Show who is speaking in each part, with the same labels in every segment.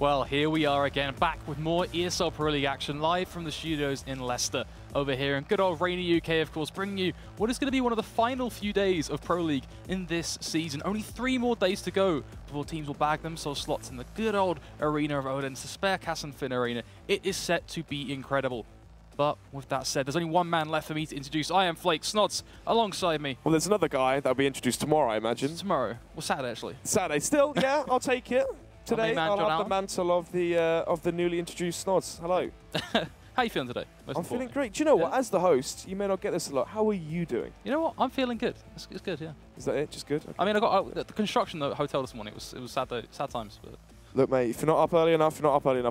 Speaker 1: Well, here we are again, back with more ESL Pro League action, live from the studios in Leicester over here in good old rainy UK, of course, bringing you what is going to be one of the final few days of Pro League in this season. Only 3 more days to go before teams will bag themselves slots in the good old arena of Odin's, the Spare Cass and Finn Arena. It is set to be incredible. But with that said, there's only one man left for me to introduce. I am Flake Snots, alongside me.
Speaker 2: Well, there's another guy that'll be introduced tomorrow, I imagine.
Speaker 1: Tomorrow. Well, Saturday, actually.
Speaker 2: Saturday. Still, yeah, I'll take it. Today,
Speaker 1: man,
Speaker 2: I'll have the mantle of the newly introduced Snods. Hello.
Speaker 1: How are you feeling today?
Speaker 2: I'm feeling great. Do you know what? As the host, you may not get this a lot. How are you doing?
Speaker 1: You know what? I'm feeling good. It's good, yeah.
Speaker 2: Is that it? Just good? Okay.
Speaker 1: I mean, I got the construction of the hotel this morning. It was sad times. But
Speaker 2: look, mate, if you're not up early enough,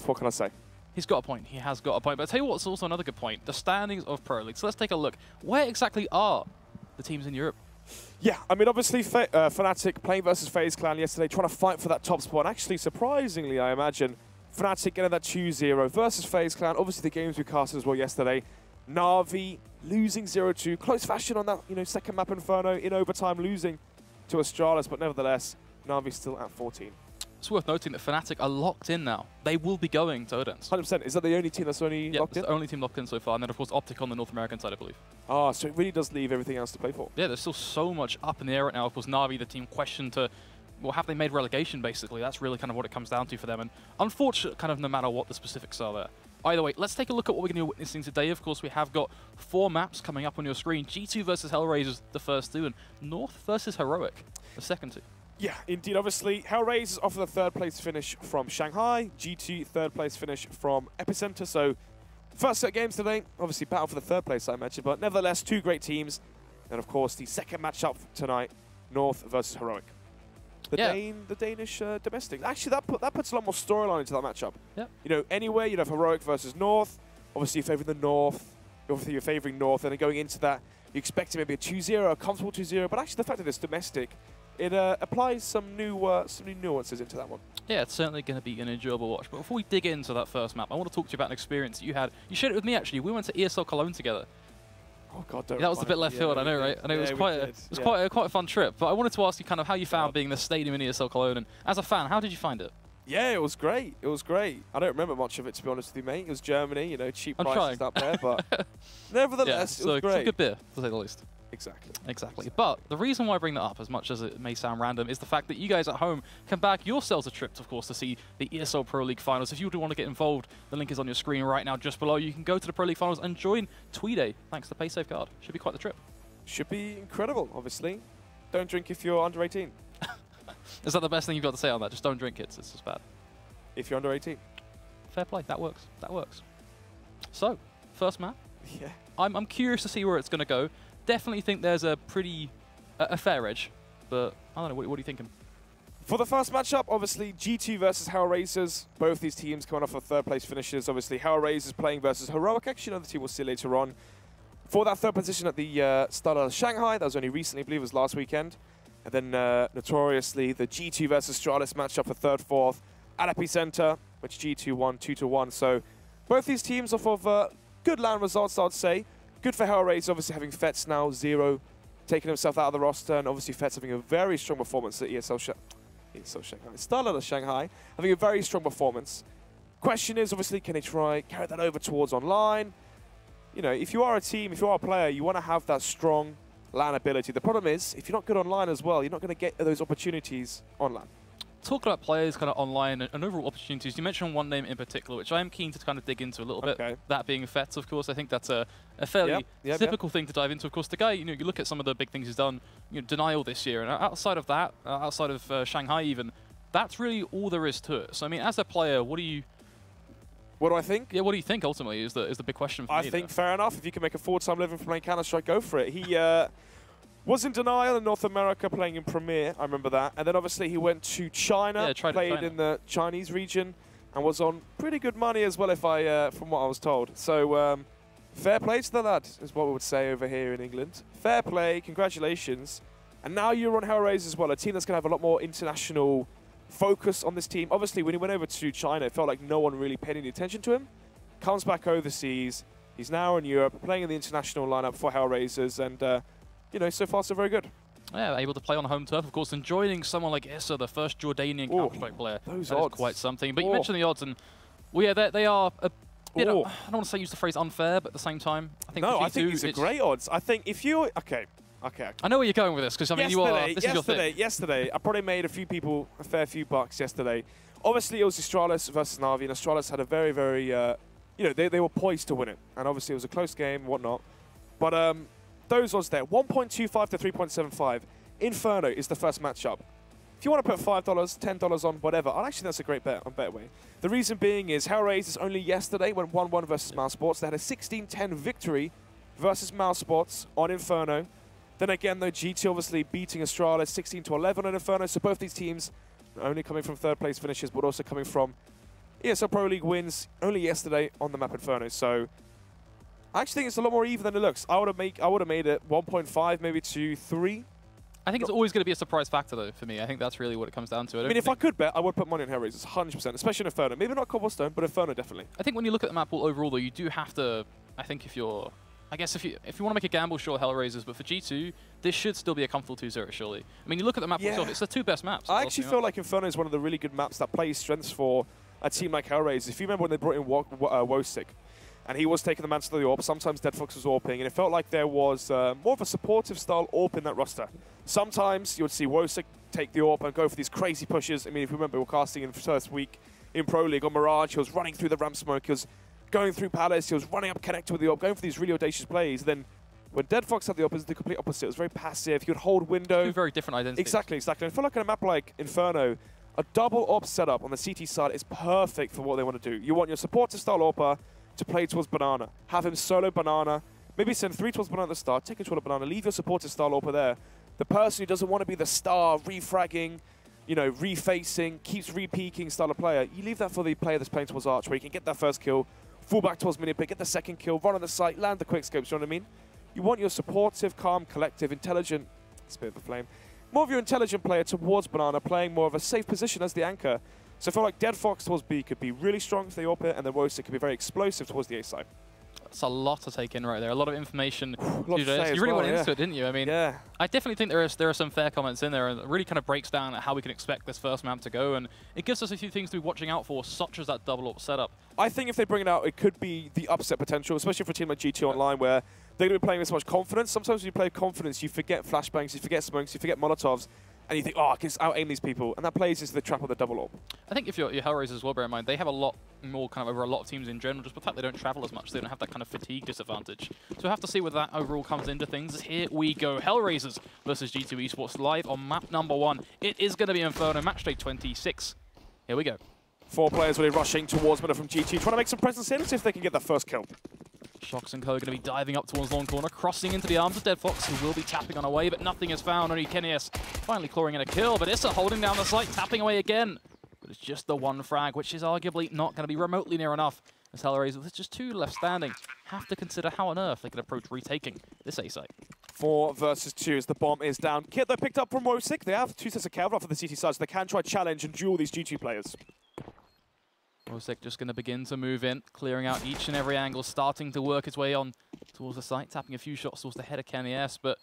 Speaker 2: what can I say?
Speaker 1: He's got a point. He has got a point. But I'll tell you what's also another good point. The standings of Pro League. So let's take a look. Where exactly are the teams in Europe?
Speaker 2: Yeah, I mean, obviously, Fnatic playing versus FaZe Clan yesterday, trying to fight for that top spot. And actually, surprisingly, I imagine, Fnatic getting that 2-0 versus FaZe Clan. Obviously, the games we casted as well yesterday. Na'Vi losing 0-2. Close fashion on that, second map Inferno in overtime, losing to Astralis. But nevertheless, Na'Vi still at 14.
Speaker 1: It's worth noting that Fnatic are locked in now. They will be going to Odin's.
Speaker 2: 100%. Is that the only team that's locked in?
Speaker 1: It's the only team locked in so far. And then, of course, Optic on the North American side, I believe.
Speaker 2: Ah, so it really does leave everything else to play for.
Speaker 1: Yeah, there's still so much up in the air right now. Of course, Na'Vi, the team questioned to, well, have they made relegation, basically? That's really kind of what it comes down to for them. And unfortunate, kind of no matter what the specifics are there. Either way, let's take a look at what we're going to be witnessing today. Of course, we have got 4 maps coming up on your screen. G2 versus HellRaisers, the first 2, and North versus Heroic, the second 2.
Speaker 2: Yeah, indeed. Obviously, HellRaisers offer the 3rd place finish from Shanghai. G2, 3rd place finish from Epicenter. So, first set of games today. Obviously, battle for the 3rd place, I mentioned. But nevertheless, 2 great teams. And, of course, the second matchup tonight, North versus Heroic. The Danish domestic. Actually, that puts a lot more storyline into that matchup.
Speaker 1: Yep.
Speaker 2: Anywhere, you'd have Heroic versus North. Obviously, you're favouring the North. Obviously, you're favouring North. And then going into that, you expect maybe a 2-0, a comfortable 2-0. But actually, the fact that it's domestic, it applies some new nuances into that one. Yeah,
Speaker 1: it's certainly going to be an enjoyable watch. But before we dig into that first map, I want to talk to you about an experience that you had. You shared it with me, actually. We went to ESL Cologne together.
Speaker 2: Oh God, don't
Speaker 1: that was a bit left field, I know, right? I know it was quite a fun trip. But I wanted to ask you kind of how you found being in the stadium in ESL Cologne, and as a fan, how did you find it?
Speaker 2: Yeah, it was great. It was great. I don't remember much of it, to be honest with you, mate. It was Germany, cheap prices up there, but nevertheless, it was great.
Speaker 1: It's a good beer, to say the least.
Speaker 2: Exactly.
Speaker 1: But the reason why I bring that up, as much as it may sound random, is the fact that you guys at home can back yourselves a trip, of course, to see the ESL Pro League Finals. If you do want to get involved, the link is on your screen right now just below. You can go to the Pro League Finals and join Tweeday, thanks to PaySafe Card. Should be quite the trip.
Speaker 2: Should be incredible, obviously. Don't drink if you're under 18.
Speaker 1: Is that the best thing you've got to say on that? Just don't drink, it's just bad.
Speaker 2: If you're under 18.
Speaker 1: Fair play, that works. So, first map.
Speaker 2: Yeah.
Speaker 1: I'm curious to see where it's going to go. Definitely think there's a fair edge, but I don't know, what are you thinking?
Speaker 2: For the first matchup, obviously G2 versus HellRaisers. Both these teams coming off of 3rd place finishes. Obviously HellRaisers playing versus Heroic. Actually, another team we'll see later on. For that 3rd position at the start of Shanghai, that was only recently, I believe it was last weekend. And then notoriously the G2 versus Astralis matchup for 3rd, 4th at Epicenter, which G2 won 2-1. So both these teams off of good LAN results, I'd say. Good for HellRaisers, obviously having Fetz now 0, taking himself out of the roster, and obviously Fetz having a very strong performance at ESL Shanghai. Started at Shanghai, having a very strong performance. Question is, obviously, can they try carry that over towards online? If you are a team, if you are a player, you want to have that strong LAN ability. The problem is, if you're not good online as well, you're not going to get those opportunities on LAN.
Speaker 1: Talking about players kind of online and overall opportunities, you mentioned one name in particular, which I am keen to kind of dig into a little bit. That being Fetz, of course. I think that's a fairly typical thing to dive into. Of course, the guy, you look at some of the big things he's done, Denial this year, and outside of that, outside of Shanghai even, that's really all there is to it. So, I mean, as a player, what do you think? Yeah, what do you think ultimately is the big question for me.
Speaker 2: I think fair enough. If you can make a full-time living from playing Counter-Strike, go for it. He was in Denial in North America playing in Premier, I remember that. And then obviously he went to China, played in the Chinese region, and was on pretty good money as well, from what I was told. So fair play to the lad, is what we would say over here in England. Fair play, congratulations. And now you're on HellRaisers as well, a team that's going to have a lot more international focus on this team. Obviously, when he went over to China, it felt like no one really paid any attention to him. Comes back overseas, he's now in Europe, playing in the international lineup for HellRaisers, and so far so very good.
Speaker 1: Yeah, able to play on home turf, of course, and joining someone like Issa, the first Jordanian Counter-Strike player.
Speaker 2: Those
Speaker 1: that
Speaker 2: odds.
Speaker 1: is quite something. But you mentioned the odds, and well, yeah, they are a bit, I don't want to say use the phrase unfair, but at the same time, I think
Speaker 2: no,
Speaker 1: for G2,
Speaker 2: I think these are great odds. I think if you okay. I know
Speaker 1: where you're going with this, because I mean, this is your thing.
Speaker 2: Yesterday, I probably made a fair few bucks yesterday. Obviously, it was Astralis versus Na'Vi, and Astralis had a very, very, you know, they were poised to win it. And obviously, it was a close game and whatnot. But those odds there, 1.25 to 3.75. Inferno is the first matchup. If you want to put $5, $10 on whatever, actually that's a great bet on Betway. The reason being is HellRaisers only yesterday went 1-1 versus Mouse Sports. They had a 16-10 victory versus Mouse Sports on Inferno. Then again, though, G2 obviously beating Astralis 16-11 on Inferno. So both these teams not only coming from third place finishes, but also coming from ESL Pro League wins only yesterday on the map Inferno. So I actually think it's a lot more even than it looks. I would have made it 1.5, maybe to 3.
Speaker 1: I think it's always going to be a surprise factor, though, for me. I think that's really what it comes down to.
Speaker 2: I mean, if I could bet, I would put money on HellRaisers, 100%, especially in Inferno. Maybe not Cobblestone, but Inferno definitely.
Speaker 1: I think when you look at the map pool overall, though, you do have to, I think if you want to make a gamble, sure, HellRaisers, but for G2, this should still be a comfortable 2-0, surely. I mean, you look at the map itself, it's the two best maps.
Speaker 2: I actually feel like Inferno is one of the really good maps that plays strengths for a team like HellRaisers. If you remember when they brought in Wosik, and he was taking the mantle of the AWP. Sometimes DeadFox was AWPing, and it felt like there was more of a supportive style AWP in that roster. Sometimes you would see Wosik take the AWP and go for these crazy pushes. I mean, if you remember, we were casting in the first week in Pro League on Mirage. He was running through the ramp smoke. He was going through Palace. He was running up connector with the AWP, going for these really audacious plays. And then when DeadFox had the AWP, it was the complete opposite. It was very passive. He would hold window.
Speaker 1: Two very different identities.
Speaker 2: Exactly. I feel like on a map like Inferno, a double AWP setup on the CT side is perfect for what they want to do. You want your supporter style AWPer to play towards Banana. Have him solo Banana. Maybe send 3 towards Banana at the start. Take control of Banana. Leave your supporter style AWPer there. The person who doesn't want to be the star, refragging, you know, refacing, keeps re-peeking style of player. You leave that for the player that's playing towards Arch, where you can get that first kill, fall back towards Mini-Pick, get the second kill, run on the site, land the quick scopes, you know what I mean? You want your supportive, calm, collective, intelligent, spit of a flame, more of your intelligent player towards Banana, playing more of a safe position as the anchor. So I feel like DeadFox towards B could be really strong if they AWP it, and then Wosik could be very explosive towards the A side.
Speaker 1: That's a lot to take in right there. A lot of information. You
Speaker 2: really
Speaker 1: went into it, didn't you? I mean,
Speaker 2: yeah.
Speaker 1: I definitely think there are some fair comments in there, and it really kind of breaks down how we can expect this first map to go, and it gives us a few things to be watching out for, such as that double AWP setup.
Speaker 2: I think if they bring it out, it could be the upset potential, especially for a team like G2 Online, where they're going to be playing with so much confidence. Sometimes when you play confidence, you forget flashbangs, you forget smokes, you forget Molotovs, and you think, oh, I can just out-aim these people. And that plays into the trap of the double AWP. I
Speaker 1: think if you're HellRaisers as well, bear in mind, they have a lot more kind of over a lot of teams in general, just the fact they don't travel as much. They don't have that kind of fatigue disadvantage. So we'll have to see whether that overall comes into things. Here we go. HellRaisers versus G2 Esports live on map number 1. It is going to be Inferno, match day 26. Here we go.
Speaker 2: 4 players really rushing towards Meta from G2, trying to make some presence in, see if they can get that first kill.
Speaker 1: Shox and Co are going to be diving up towards long corner, crossing into the arms of DeadFox, who will be tapping on away, but nothing is found. Only KennyS finally clawing in a kill, but Issa holding down the site, tapping away again. But it's just the one frag, which is arguably not going to be remotely near enough. As HellRaisers, with just 2 left standing, have to consider how on earth they can approach retaking this A site.
Speaker 2: 4 versus 2 as the bomb is down. Kit, though, picked up from Wosik. They have 2 sets of cover for the CT side, so they can try challenge and duel these G2 players.
Speaker 1: Wosik just going to begin to move in, clearing out each and every angle, starting to work his way on towards the site, tapping a few shots towards the head of KennyS, but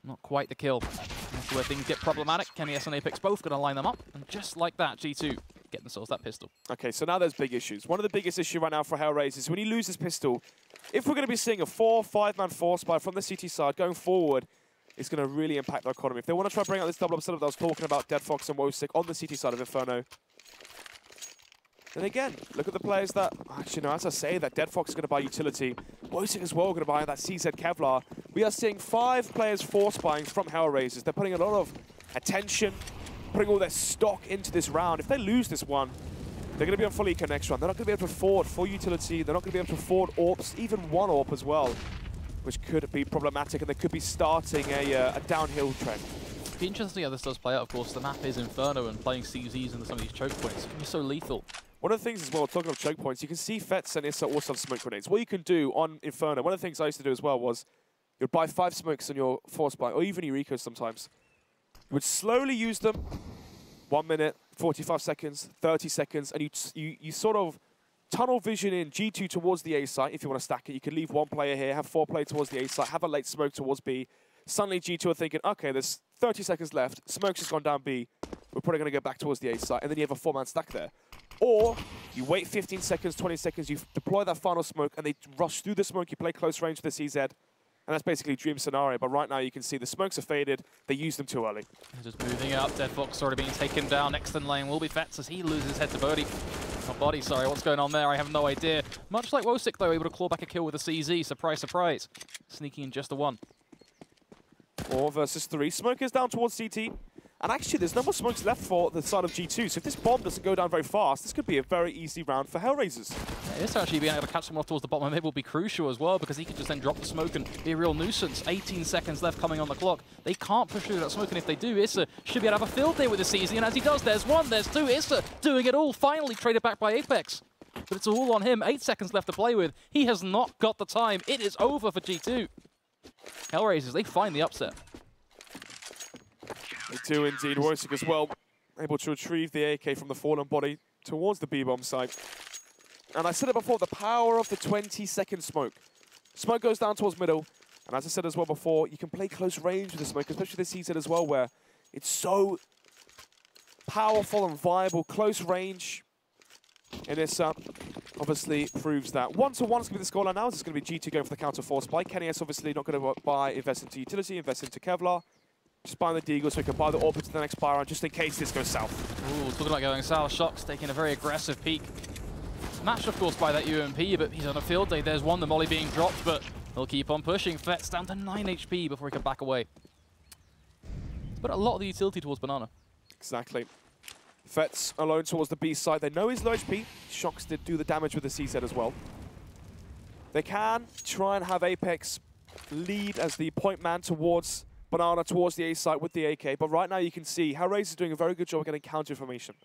Speaker 1: not quite the kill. That's where things get problematic. KennyS and Apex both going to line them up, and just like that, G2 get themselves that pistol. Okay, so now there's big issues. One of the biggest issues right now for HellRaisers is when you lose this pistol, if we're going to be seeing a 4-5-man force buy from the CT side going forward, it's going to really impact their economy. If they want to try to bring out this double up setup that I was talking about, DeadFox and Wosik on the CT side of Inferno, then again, look at the players that, actually no, as I say that, DeadFox is going to buy utility. Wosik as well going to buy that CZ Kevlar. We are seeing 5 players force buying from HellRaisers. They're putting a lot of attention, putting all their stock into this round. If they lose this one, they're going to be on full eco next round. They're not going to be able to afford full utility. They're not going to be able to afford AWPs, even one AWP as well, which could be problematic, and they could be starting a downhill trend. It'd be interesting how this does play out, of course. The map is Inferno, and playing CZs into some of these choke points can be so lethal.
Speaker 2: One of the things as well, talking of choke points, you can see Fetz and Issa also have smoke grenades. What you can do on Inferno, one of the things I used to do as well was you'd buy 5 smokes on your force buy, or even your eco sometimes. You would slowly use them, 1 minute, 45 seconds, 30 seconds, and you sort of tunnel vision in G2 towards the A site if you want to stack it. You can leave 1 player here, have 4 players towards the A site, have a late smoke towards B, Suddenly G2 are thinking, okay, there's 30 seconds left, smoke's just gone down B, we're probably going to go back towards the A site, and then you have a 4-man stack there. Or you wait 15 seconds, 20 seconds, you deploy that final smoke, and they rush through the smoke, you play close range with the CZ, and that's basically a dream scenario. But right now you can see the smokes are faded, they used them too early.
Speaker 1: Just moving up, Dead Fox already being taken down. Next in lane will be Fetz as he loses his head to Birdie. Not Body, sorry, what's going on there? I have no idea. Much like Wosik, though, able to claw back a kill with a CZ. Surprise, surprise. Sneaking in just the one.
Speaker 2: 4 versus 3. Smoke is down towards CT. And actually, there's no more smokes left for the side of G2. So if this bomb doesn't go down very fast, this could be a very easy round for HellRaisers.
Speaker 1: Yeah, this actually being able to catch someone off towards the bottom of mid will be crucial as well, because he could just then drop the smoke and be a real nuisance. 18 seconds left coming on the clock. They can't push through that smoke, and if they do, Issa should be able to have a field day with the CZ. And as he does, there's one, there's two. Issa doing it all, finally traded back by Apex. But it's all on him. 8 seconds left to play with. He has not got the time. It is over for G2. HellRaisers, they find the upset.
Speaker 2: They do indeed. Wosik as well, able to retrieve the AK from the fallen body towards the B-bomb site. And I said it before, the power of the 20-second smoke. Smoke goes down towards middle, and as I said as well before, you can play close range with the smoke, especially this season as well, where it's so powerful and viable. Close range, and this obviously proves that. 1-1 is going to be the scoreline now. It's going to be G2 going for the counter force play. KennyS obviously not going to invest into utility, invest into Kevlar. Just buying the Deagle so we can buy the Orbit to the next Byron just in case this goes south.
Speaker 1: Ooh, talking about going south. Shox taking a very aggressive peek. Matched, of course, by that UMP, but he's on a field day. There's one, the molly being dropped, but he'll keep on pushing. Fetz down to 9 HP before he can back away. But a lot of the utility towards Banana.
Speaker 2: Exactly. Fetz alone towards the B side. They know he's low HP. Shox did do the damage with the CZ as well. They can try and have Apex lead as the point man towards Banana, towards the A site with the AK. But right now you can see HellRaisers is doing a very good job of getting counter information.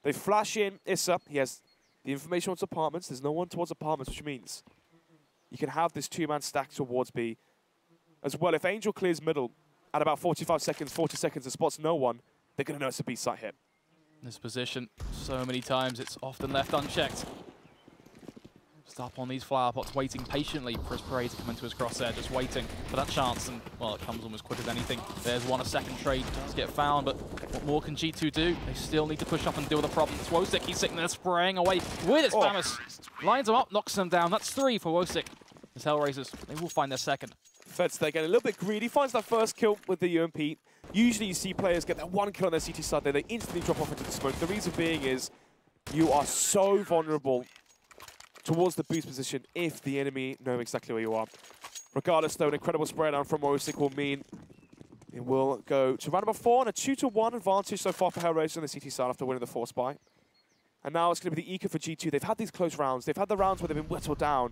Speaker 2: They flash in Issa. He has the information towards apartments. There's no one towards apartments, which means you can have this 2-man stack towards B. As well, if Angel clears middle at about 45 seconds, 40 seconds, and spots no one, they're going to know it's a B site hit.
Speaker 1: This position, so many times, it's often left unchecked. Stop on these flower pots, waiting patiently for his prey to come into his crosshair, just waiting for that chance, and, well, it comes almost quick as anything. There's one, a second trade to get found, but what more can G2 do? They still need to push up and deal with the problem. It's Wosik, he's sitting there spraying away with his Famas. Lines him up, knocks him down. That's 3 for Wosik. As HellRaisers, they will find their second.
Speaker 2: Fetz, they get a little bit greedy, finds that first kill with the UMP. Usually you see players get that 1 kill on their CT side, then they instantly drop off into the smoke. The reason being is you are so vulnerable towards the boost position if the enemy know exactly where you are. Regardless, though, an incredible spray down from Wosik will mean it will go to round number 4 and a 2-1 advantage so far for HellRaisers on the CT side after winning the force buy. And now it's going to be the eco for G2. They've had these close rounds. They've had the rounds where they've been whittled down.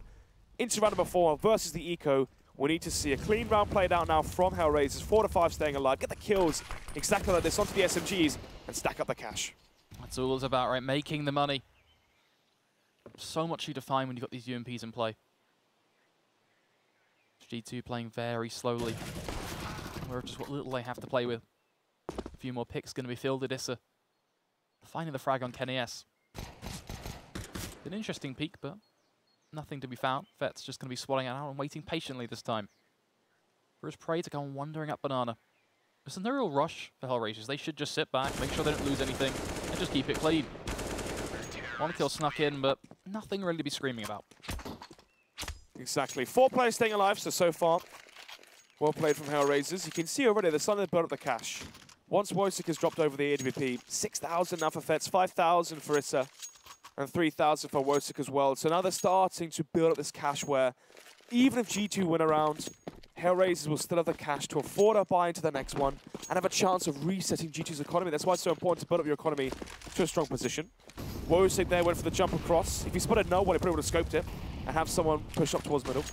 Speaker 2: Into round number 4 versus the eco. We need to see a clean round played out now from HellRaisers. 4 to 5 staying alive. Get the kills exactly like this onto the SMGs and stack up the cash.
Speaker 1: That's all it's about, right? Making the money. So much you define when you've got these UMPs in play. G2 playing very slowly. We're just what little they have to play with. A few more picks going to be filled at Issa. Finding the frag on KennyS. An interesting peek, but nothing to be found. Fet's just going to be swallowing it out and waiting patiently this time for his prey to go on wandering up Banana. There's no real rush for HellRaisers. They should just sit back, make sure they don't lose anything, and just keep it clean. One kill snuck in, but nothing really to be screaming about.
Speaker 2: Exactly. 4 players staying alive, so far, well played from HellRaisers. You can see already they're starting to build up the cash. Once Wosik has dropped over the AWP, 6,000 now for Fetz, 5,000 for Issa, and 3,000 for Wosik as well. So now they're starting to build up this cash where even if G2 win a round, HellRaisers will still have the cash to afford a buy into the next one and have a chance of resetting G2's economy. That's why it's so important to build up your economy to a strong position. Wosik there went for the jump across. If he spotted no one, he probably would have scoped it and have someone push up towards middle.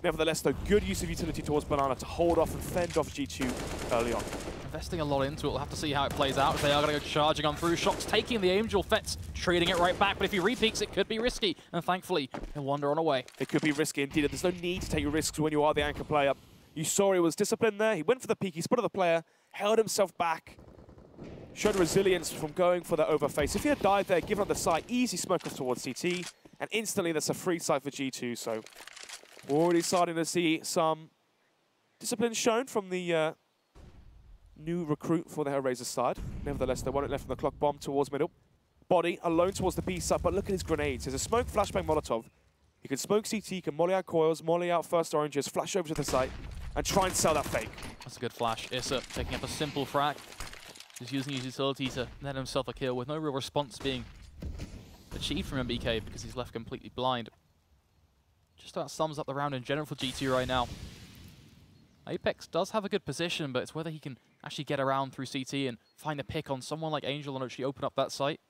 Speaker 2: Nevertheless, though, good use of utility towards Banana to hold off and fend off G2 early on.
Speaker 1: Investing a lot into it. We'll have to see how it plays out. If they are going to go charging on through. Shox taking the Angel. Fetz trading it right back. But if he repeaks, it could be risky. And thankfully, he'll wander on away.
Speaker 2: It could be risky indeed. There's no need to take risks when you are the anchor player. You saw he was disciplined there. He went for the peek. He spotted the player, held himself back, showed resilience from going for the overface. If he had died there, given up the site, easy smoke off towards CT. And instantly, that's a free site for G2. So we're already starting to see some discipline shown from the new recruit for the HellRaisers side. Nevertheless, they want it left from the clock bomb towards middle. Body alone towards the B side, but look at his grenades. There's a smoke, flashbang, Molotov. He can smoke CT, he can molly out coils, molly out first oranges, flash over to the site, and try and sell that fake.
Speaker 1: That's a good flash. Issa taking up a simple frag. Just using his utility to net himself a kill with no real response being achieved from MBK because he's left completely blind. Just about sums up the round in general for G2 right now. Apex does have a good position, but it's whether he can actually get around through CT and find a pick on someone like Angel and actually open up that site.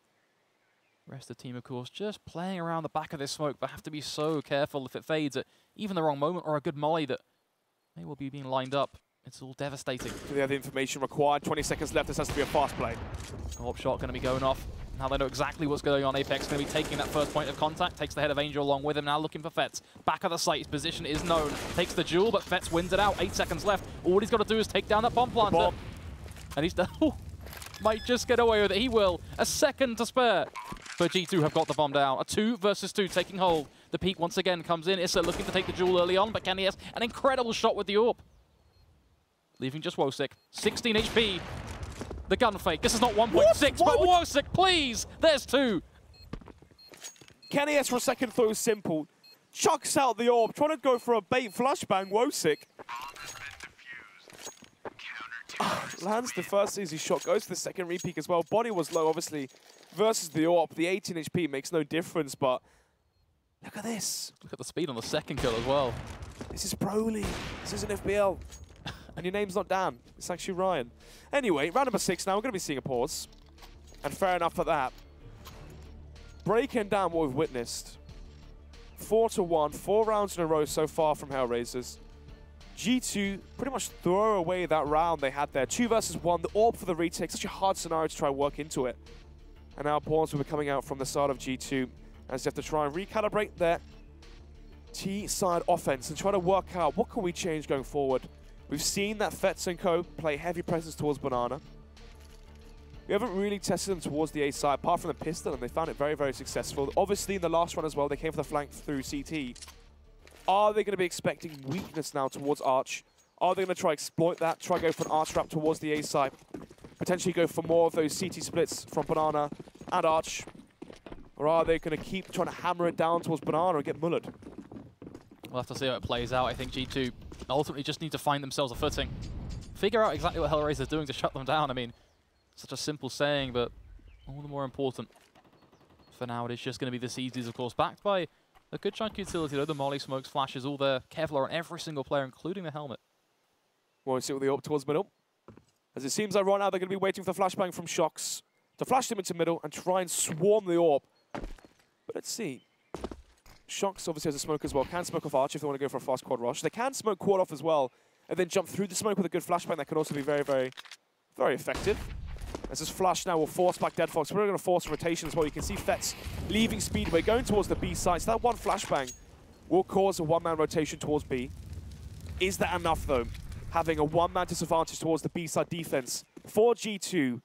Speaker 1: The rest of the team, of course, just playing around the back of this smoke, but have to be so careful if it fades at even the wrong moment or a good molly that may well be being lined up. It's all devastating.
Speaker 2: They have the information required. 20 seconds left. This has to be a fast play.
Speaker 1: Warp shot going to be going off. Now they know exactly what's going on. Apex going to be taking that first point of contact. Takes the head of Angel along with him. Now looking for Fetz. Back of the site. His position is known. Takes the duel, but Fetz wins it out. 8 seconds left. All he's got to do is take down that bomb planter. And he's done. Might just get away with it. He will. A second to spare. But G2 have got the bomb down. A 2 versus 2 taking hold. The peak once again comes in. Issa looking to take the duel early on, but can he has an incredible shot with the AWP. Leaving just Wosik. 16 HP. The gun fake. This is not 1.6, but Wosik, please! There's 2.
Speaker 2: Kenny S for a second thought it was simple. Chucks out the AWP, trying to go for a bait flashbang. Wosik lands the first easy shot, goes to the second repeat as well. Body was low, obviously, versus the AWP. The 18 HP makes no difference, but look at this.
Speaker 1: Look at the speed on the second kill as well.
Speaker 2: This is Pro League. This isn't FBL. And your name's not Dan. It's actually Ryan. Anyway, round number 6 now. We're going to be seeing a pause. And fair enough for that. Breaking down what we've witnessed. 4-1, 4 rounds in a row so far from HellRaisers. G2 pretty much throw away that round they had there. 2 versus 1. The AWP for the retake. Such a hard scenario to try and work into it. And now pawns will be coming out from the side of G2 as they have to try and recalibrate their T-side offense and try to work out what can we change going forward. We've seen that Fetz and Co play heavy presence towards Banana. We haven't really tested them towards the A side, apart from the pistol, and they found it very, very successful. Obviously, in the last run as well, they came for the flank through CT. Are they going to be expecting weakness now towards Arch? Are they going to try exploit that, try go for an Arch trap towards the A side? Potentially go for more of those CT splits from Banana and Arch? Or are they going to keep trying to hammer it down towards Banana and get mullered?
Speaker 1: We'll have to see how it plays out. I think G2 ultimately just need to find themselves a footing. Figure out exactly what HellRaisers are doing to shut them down. I mean, such a simple saying, but all the more important. For now, it is just going to be the CZs, of course, backed by a good chunk of utility, though. The molly, smokes, flashes, all there. Kevlar on every single player, including the helmet.
Speaker 2: Well, see with the AWP towards middle. As it seems like right now they're going to be waiting for the flashbang from Shox to flash them into middle and try and swarm the AWP. But let's see. Shox obviously has a smoke as well. Can smoke off Arch if they want to go for a fast quad rush. They can smoke quad off as well and then jump through the smoke with a good flashbang. That can also be very, very, very effective. As this flash now will force back Dead Fox. We're going to force a rotation as well. You can see Fetz leaving Speedway, going towards the B side. So that one flashbang will cause a one-man rotation towards B. Is that enough, though? Having a one-man disadvantage towards the B side defense for G2.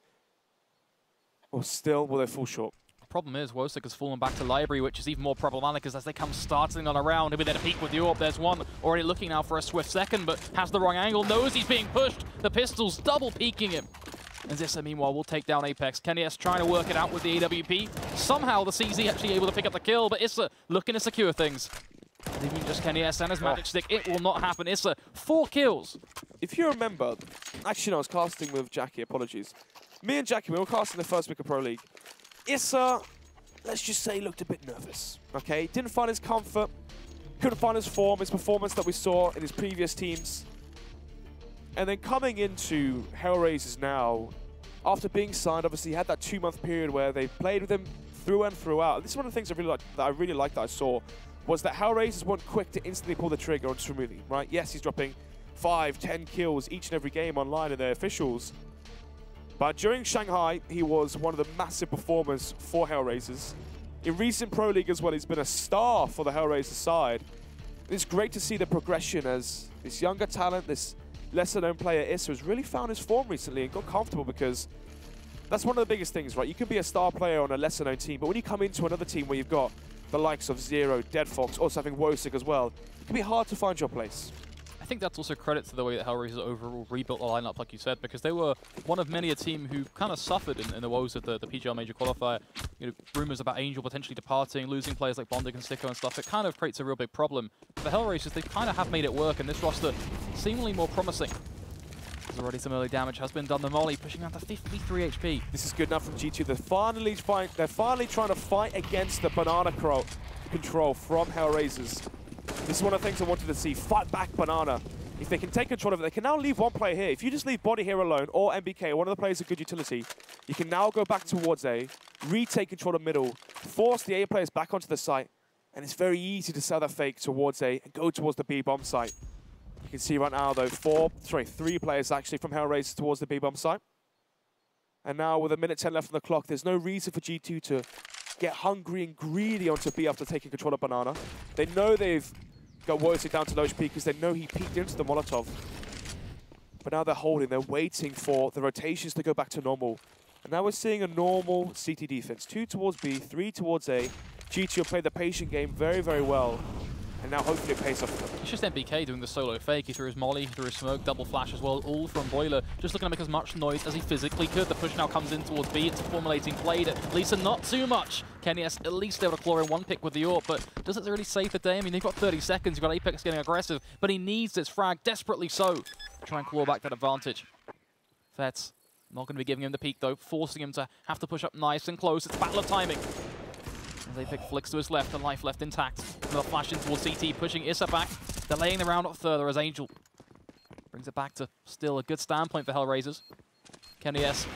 Speaker 2: Or still will they fall short?
Speaker 1: Problem is, Wosik has fallen back to Library, which is even more problematic as they come starting on a round. He'll be there to peek with the AWP. There's one already looking now for a swift second, but has the wrong angle, knows he's being pushed. The pistol's double peeking him. And Zissa, meanwhile, will take down Apex. Kenny S trying to work it out with the AWP. Somehow the CZ actually able to pick up the kill, but Issa looking to secure things. Leaving just Kenny S and his magic stick. It will not happen. Issa, 4 kills.
Speaker 2: If you remember, actually no, I was casting with Jackie, apologies. Me and Jackie, we were casting the first week of Pro League. Issa, let's just say, looked a bit nervous, okay? Didn't find his comfort, couldn't find his form, his performance that we saw in his previous teams. And then coming into HellRaisers now, after being signed, obviously he had that 2-month period where they played with him through and throughout. This is one of the things I really liked that I saw, was that HellRaisers weren't quick to instantly pull the trigger on Smoothie, right? Yes, he's dropping 5, 10 kills each and every game online in their officials. But during Shanghai, he was one of the massive performers for HellRaisers. In recent Pro League as well, he's been a star for the HellRaisers side. It's great to see the progression as this younger talent, this lesser-known player Issa has really found his form recently and got comfortable, because that's one of the biggest things, right? You can be a star player on a lesser-known team, but when you come into another team where you've got the likes of Zero, Dead Fox, also having Wosik as well, it can be hard to find your place.
Speaker 1: I think that's also credit to the way that HellRaisers overall rebuilt the lineup, like you said, because they were one of many a team who kind of suffered in the woes of the PGL Major Qualifier. You know, rumors about Angel potentially departing, losing players like Bondig and Sicko and stuff. It kind of creates a real big problem. For HellRaisers, they kind of have made it work, and this roster seemingly more promising. There's already some early damage has been done. The Molly pushing down to 53 HP.
Speaker 2: This is good enough from G2. They're finally trying to fight against the banana control from HellRaisers. This is one of the things I wanted to see. Fight back Banana. If they can take control of it, they can now leave one player here. If you just leave Body here alone, or MBK, one of the players of good utility, you can now go back towards A, retake control of middle, force the A players back onto the site, and it's very easy to sell that fake towards A and go towards the B bomb site. You can see right now, though, 3 players actually from HellRaisers towards the B bomb site. And now with 1:10 left on the clock, there's no reason for G2 to get hungry and greedy onto B after taking control of Banana. They know they've got Worsik down to low HP because they know he peeked into the Molotov. But now they're holding, they're waiting for the rotations to go back to normal. And now we're seeing a normal CT defense. 2 towards B, 3 towards A. G2 have played the patient game very, very well. And now hopefully it pays off for them.
Speaker 1: It's just MBK doing the solo fake. He threw his molly, he threw his smoke, double flash as well, all from Boiler. Just looking to make as much noise as he physically could. The push now comes in towards B. It's a formulating play. At least not too much. Kenny's at least able to claw in one pick with the AWP, but does it really save the day? I mean, they've got 30 seconds. You've got Apex getting aggressive, but he needs this frag desperately so to try and claw back that advantage. Fets not going to be giving him the peek though, forcing him to have to push up nice and close. It's a battle of timing. As Apex flicks to his left, and life left intact. Another flash in towards CT, pushing Issa back, delaying the round up further as Angel brings it back to still a good standpoint for HellRaisers. Kenny S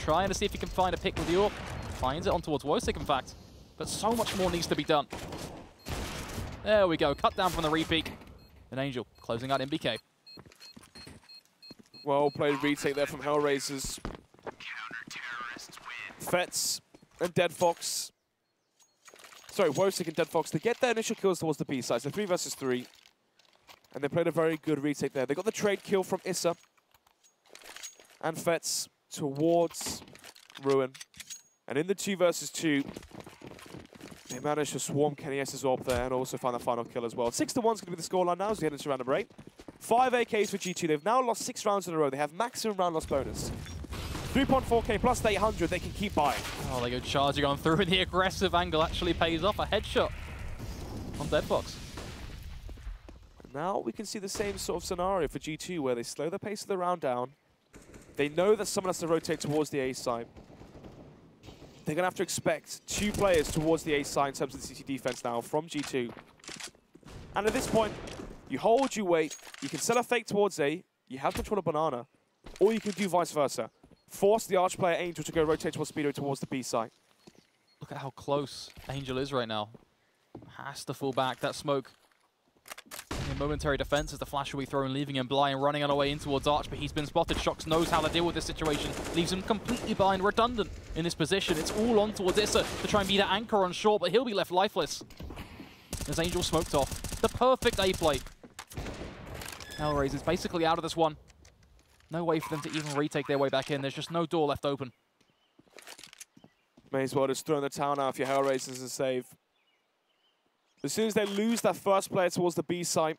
Speaker 1: trying to see if he can find a pick with the AWP. Finds it on towards Worsik, in fact. But so much more needs to be done. There we go, cut down from the repeat. And Angel closing out MBK.
Speaker 2: Well played retake there from HellRaisers. Fets and Dead Fox. Sorry, Worsik and Dead Fox, to get their initial kills towards the B side. So 3 versus 3. And they played a very good retake there. They got the trade kill from Issa and Fets towards Ruin. And in the 2 versus 2, they managed to swarm Kenny S's AWP there and also find the final kill as well. 6-1 is going to be the scoreline now as we head into round number 8. 5 AKs for G2. They've now lost 6 rounds in a row. They have maximum round loss bonus. 3.4k plus 800, they can keep buying.
Speaker 1: Oh, they go charging on through, and the aggressive angle actually pays off. A headshot on Dead Fox.
Speaker 2: Now we can see the same sort of scenario for G2 where they slow the pace of the round down. They know that someone has to rotate towards the A side. They're going to have to expect 2 players towards the A side in terms of the CT defense now from G2. And at this point, you hold, you wait, you can sell a fake towards A, you have control of Banana, or you can do vice versa. Force the Arch player Angel to go rotate towards Speedo towards the B side.
Speaker 1: Look at how close Angel is right now. Has to fall back. That smoke in momentary defense as the flash will be thrown, leaving him blind, running on away in towards Arch, but he's been spotted. Shox knows how to deal with this situation. Leaves him completely blind, redundant in this position. It's all on towards Issa to try and be that anchor on short, but he'll be left lifeless. As Angel smoked off. The perfect A play. HellRaisers basically out of this one. No way for them to even retake their way back in. There's just no door left open.
Speaker 2: May as well just throw in the towel now if your HellRaisers and save. As soon as they lose that first player towards the B site,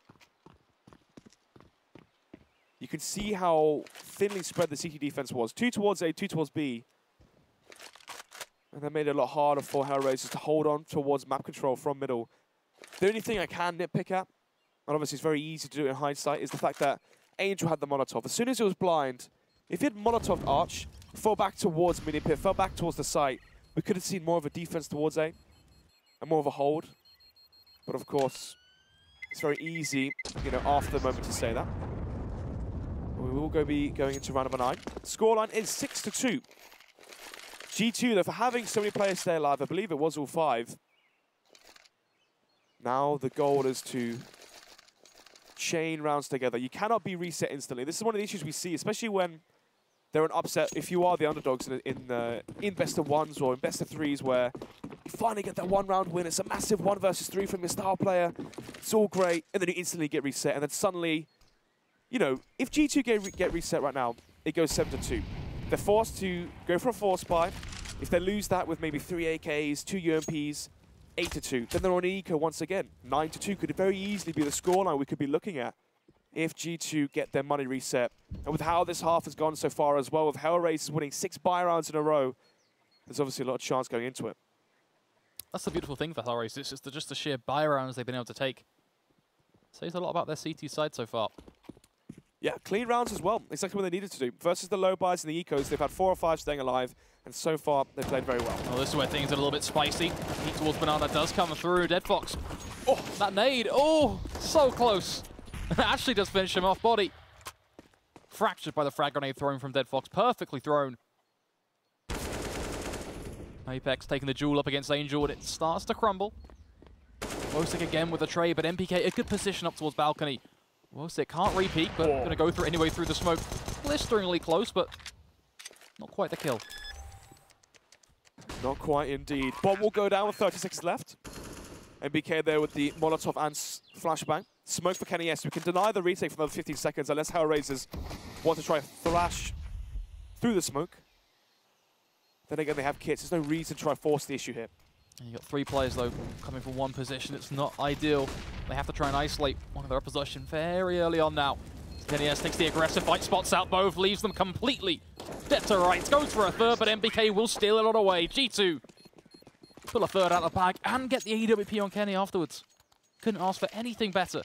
Speaker 2: you can see how thinly spread the CT defense was. 2 towards A, 2 towards B. And that made it a lot harder for HellRaisers to hold on towards map control from middle. The only thing I can nitpick at, and obviously it's very easy to do it in hindsight, is the fact that Angel had the Molotov. As soon as it was blind, if he had Molotov Arch, fell back towards mini pit, fell back towards the site, we could have seen more of a defense towards A and more of a hold. But of course, it's very easy, you know, after the moment to say that. We will be going into round number 9. Scoreline is 6-2. G2, though, for having so many players stay alive, I believe it was all 5. Now the goal is to chain rounds together. You cannot be reset instantly. This is one of the issues we see, especially when they're an upset. If you are the underdogs in best of 1s or in best of 3s, where you finally get that 1-round win, it's a massive 1 versus 3 from your star player. It's all great, and then you instantly get reset, and then suddenly, you know, if G2 get reset right now, it goes 7-2. They're forced to go for a force buy. If they lose that with maybe 3 AKs, 2 UMPs, 8-2. Then they're on eco once again. 9-2 could very easily be the scoreline we could be looking at if G2 get their money reset. And with how this half has gone so far as well, with HellRaisers winning 6 buy rounds in a row, there's obviously a lot of chance going into it.
Speaker 1: That's the beautiful thing for HellRaisers. It's just the sheer buy rounds they've been able to take. Says a lot about their CT side so far.
Speaker 2: Yeah, clean rounds as well. Exactly what they needed to do. Versus the low buys and the ecos, they've had 4 or 5 staying alive, and so far they've played very well.
Speaker 1: Well, this is where things are a little bit spicy. Heat towards Banana does come through. Dead Fox. Oh, that nade. Oh, so close. Actually does finish him off body. Fractured by the frag grenade thrown from Dead Fox. Perfectly thrown. Apex taking the duel up against Angel, and it starts to crumble. Wosik again with a trade, but MPK a good position up towards balcony. Wosik can't repeat, but going to go through anyway through the smoke. Blisteringly close, but not quite the kill.
Speaker 2: Not quite indeed. Bomb will go down with 30 seconds left. MBK there with the Molotov and flashbang. Smoke for Kenny S. We can deny the retake for another 15 seconds unless HellRaisers want to try thrash through the smoke. Then again, they have kits. There's no reason to try force the issue here.
Speaker 1: You got 3 players though coming from one position. It's not ideal. They have to try and isolate one of their opposition very early on now. Kenny S takes the aggressive fight, spots out both, leaves them completely dead to rights. Goes for a third, but MBK will steal it all away. G2 pull a third out of the bag and get the AWP on Kenny afterwards. Couldn't ask for anything better.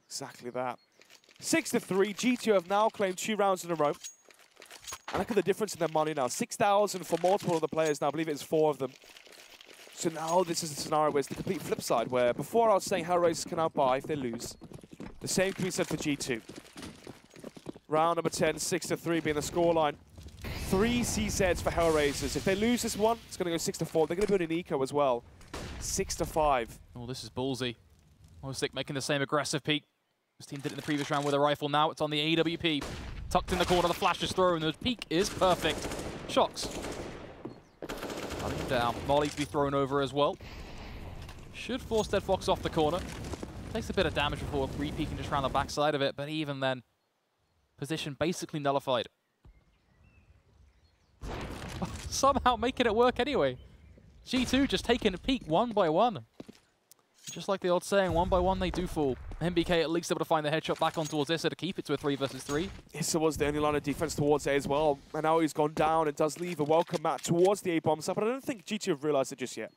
Speaker 2: Exactly that. 6-3. G2 have now claimed 2 rounds in a row. And look at the difference in their money now. 6,000 for multiple of the players now. I believe it's 4 of them. So now this is a scenario where it's the complete flip side, where before I was saying HellRaisers can outbuy if they lose. The same can be said for G2. Round number 10, 6-3 being the scoreline. 3 CZs for HellRaisers. If they lose this one, it's going to go 6-4. They're going to build an eco as well. 6-5.
Speaker 1: Oh, this is ballsy. Wosik making the same aggressive peek. This team did it in the previous round with a rifle. Now it's on the AWP. Tucked in the corner, the flash is thrown. The peek is perfect. Shocks. Running down. Molly to be thrown over as well. Should force Dead Fox off the corner. Takes a bit of damage before re-peeking just around the backside of it, but even then, position basically nullified. Somehow making it work anyway. G2 just taking a peek 1 by 1. Just like the old saying, 1 by 1 they do fall. MBK at least able to find the headshot back on towards Issa to keep it to a 3 versus 3.
Speaker 2: Issa was the only line of defense towards A as well, and now he's gone down. It does leave a welcome mat towards the A-bomb side, but I don't think G2 have realized it just yet.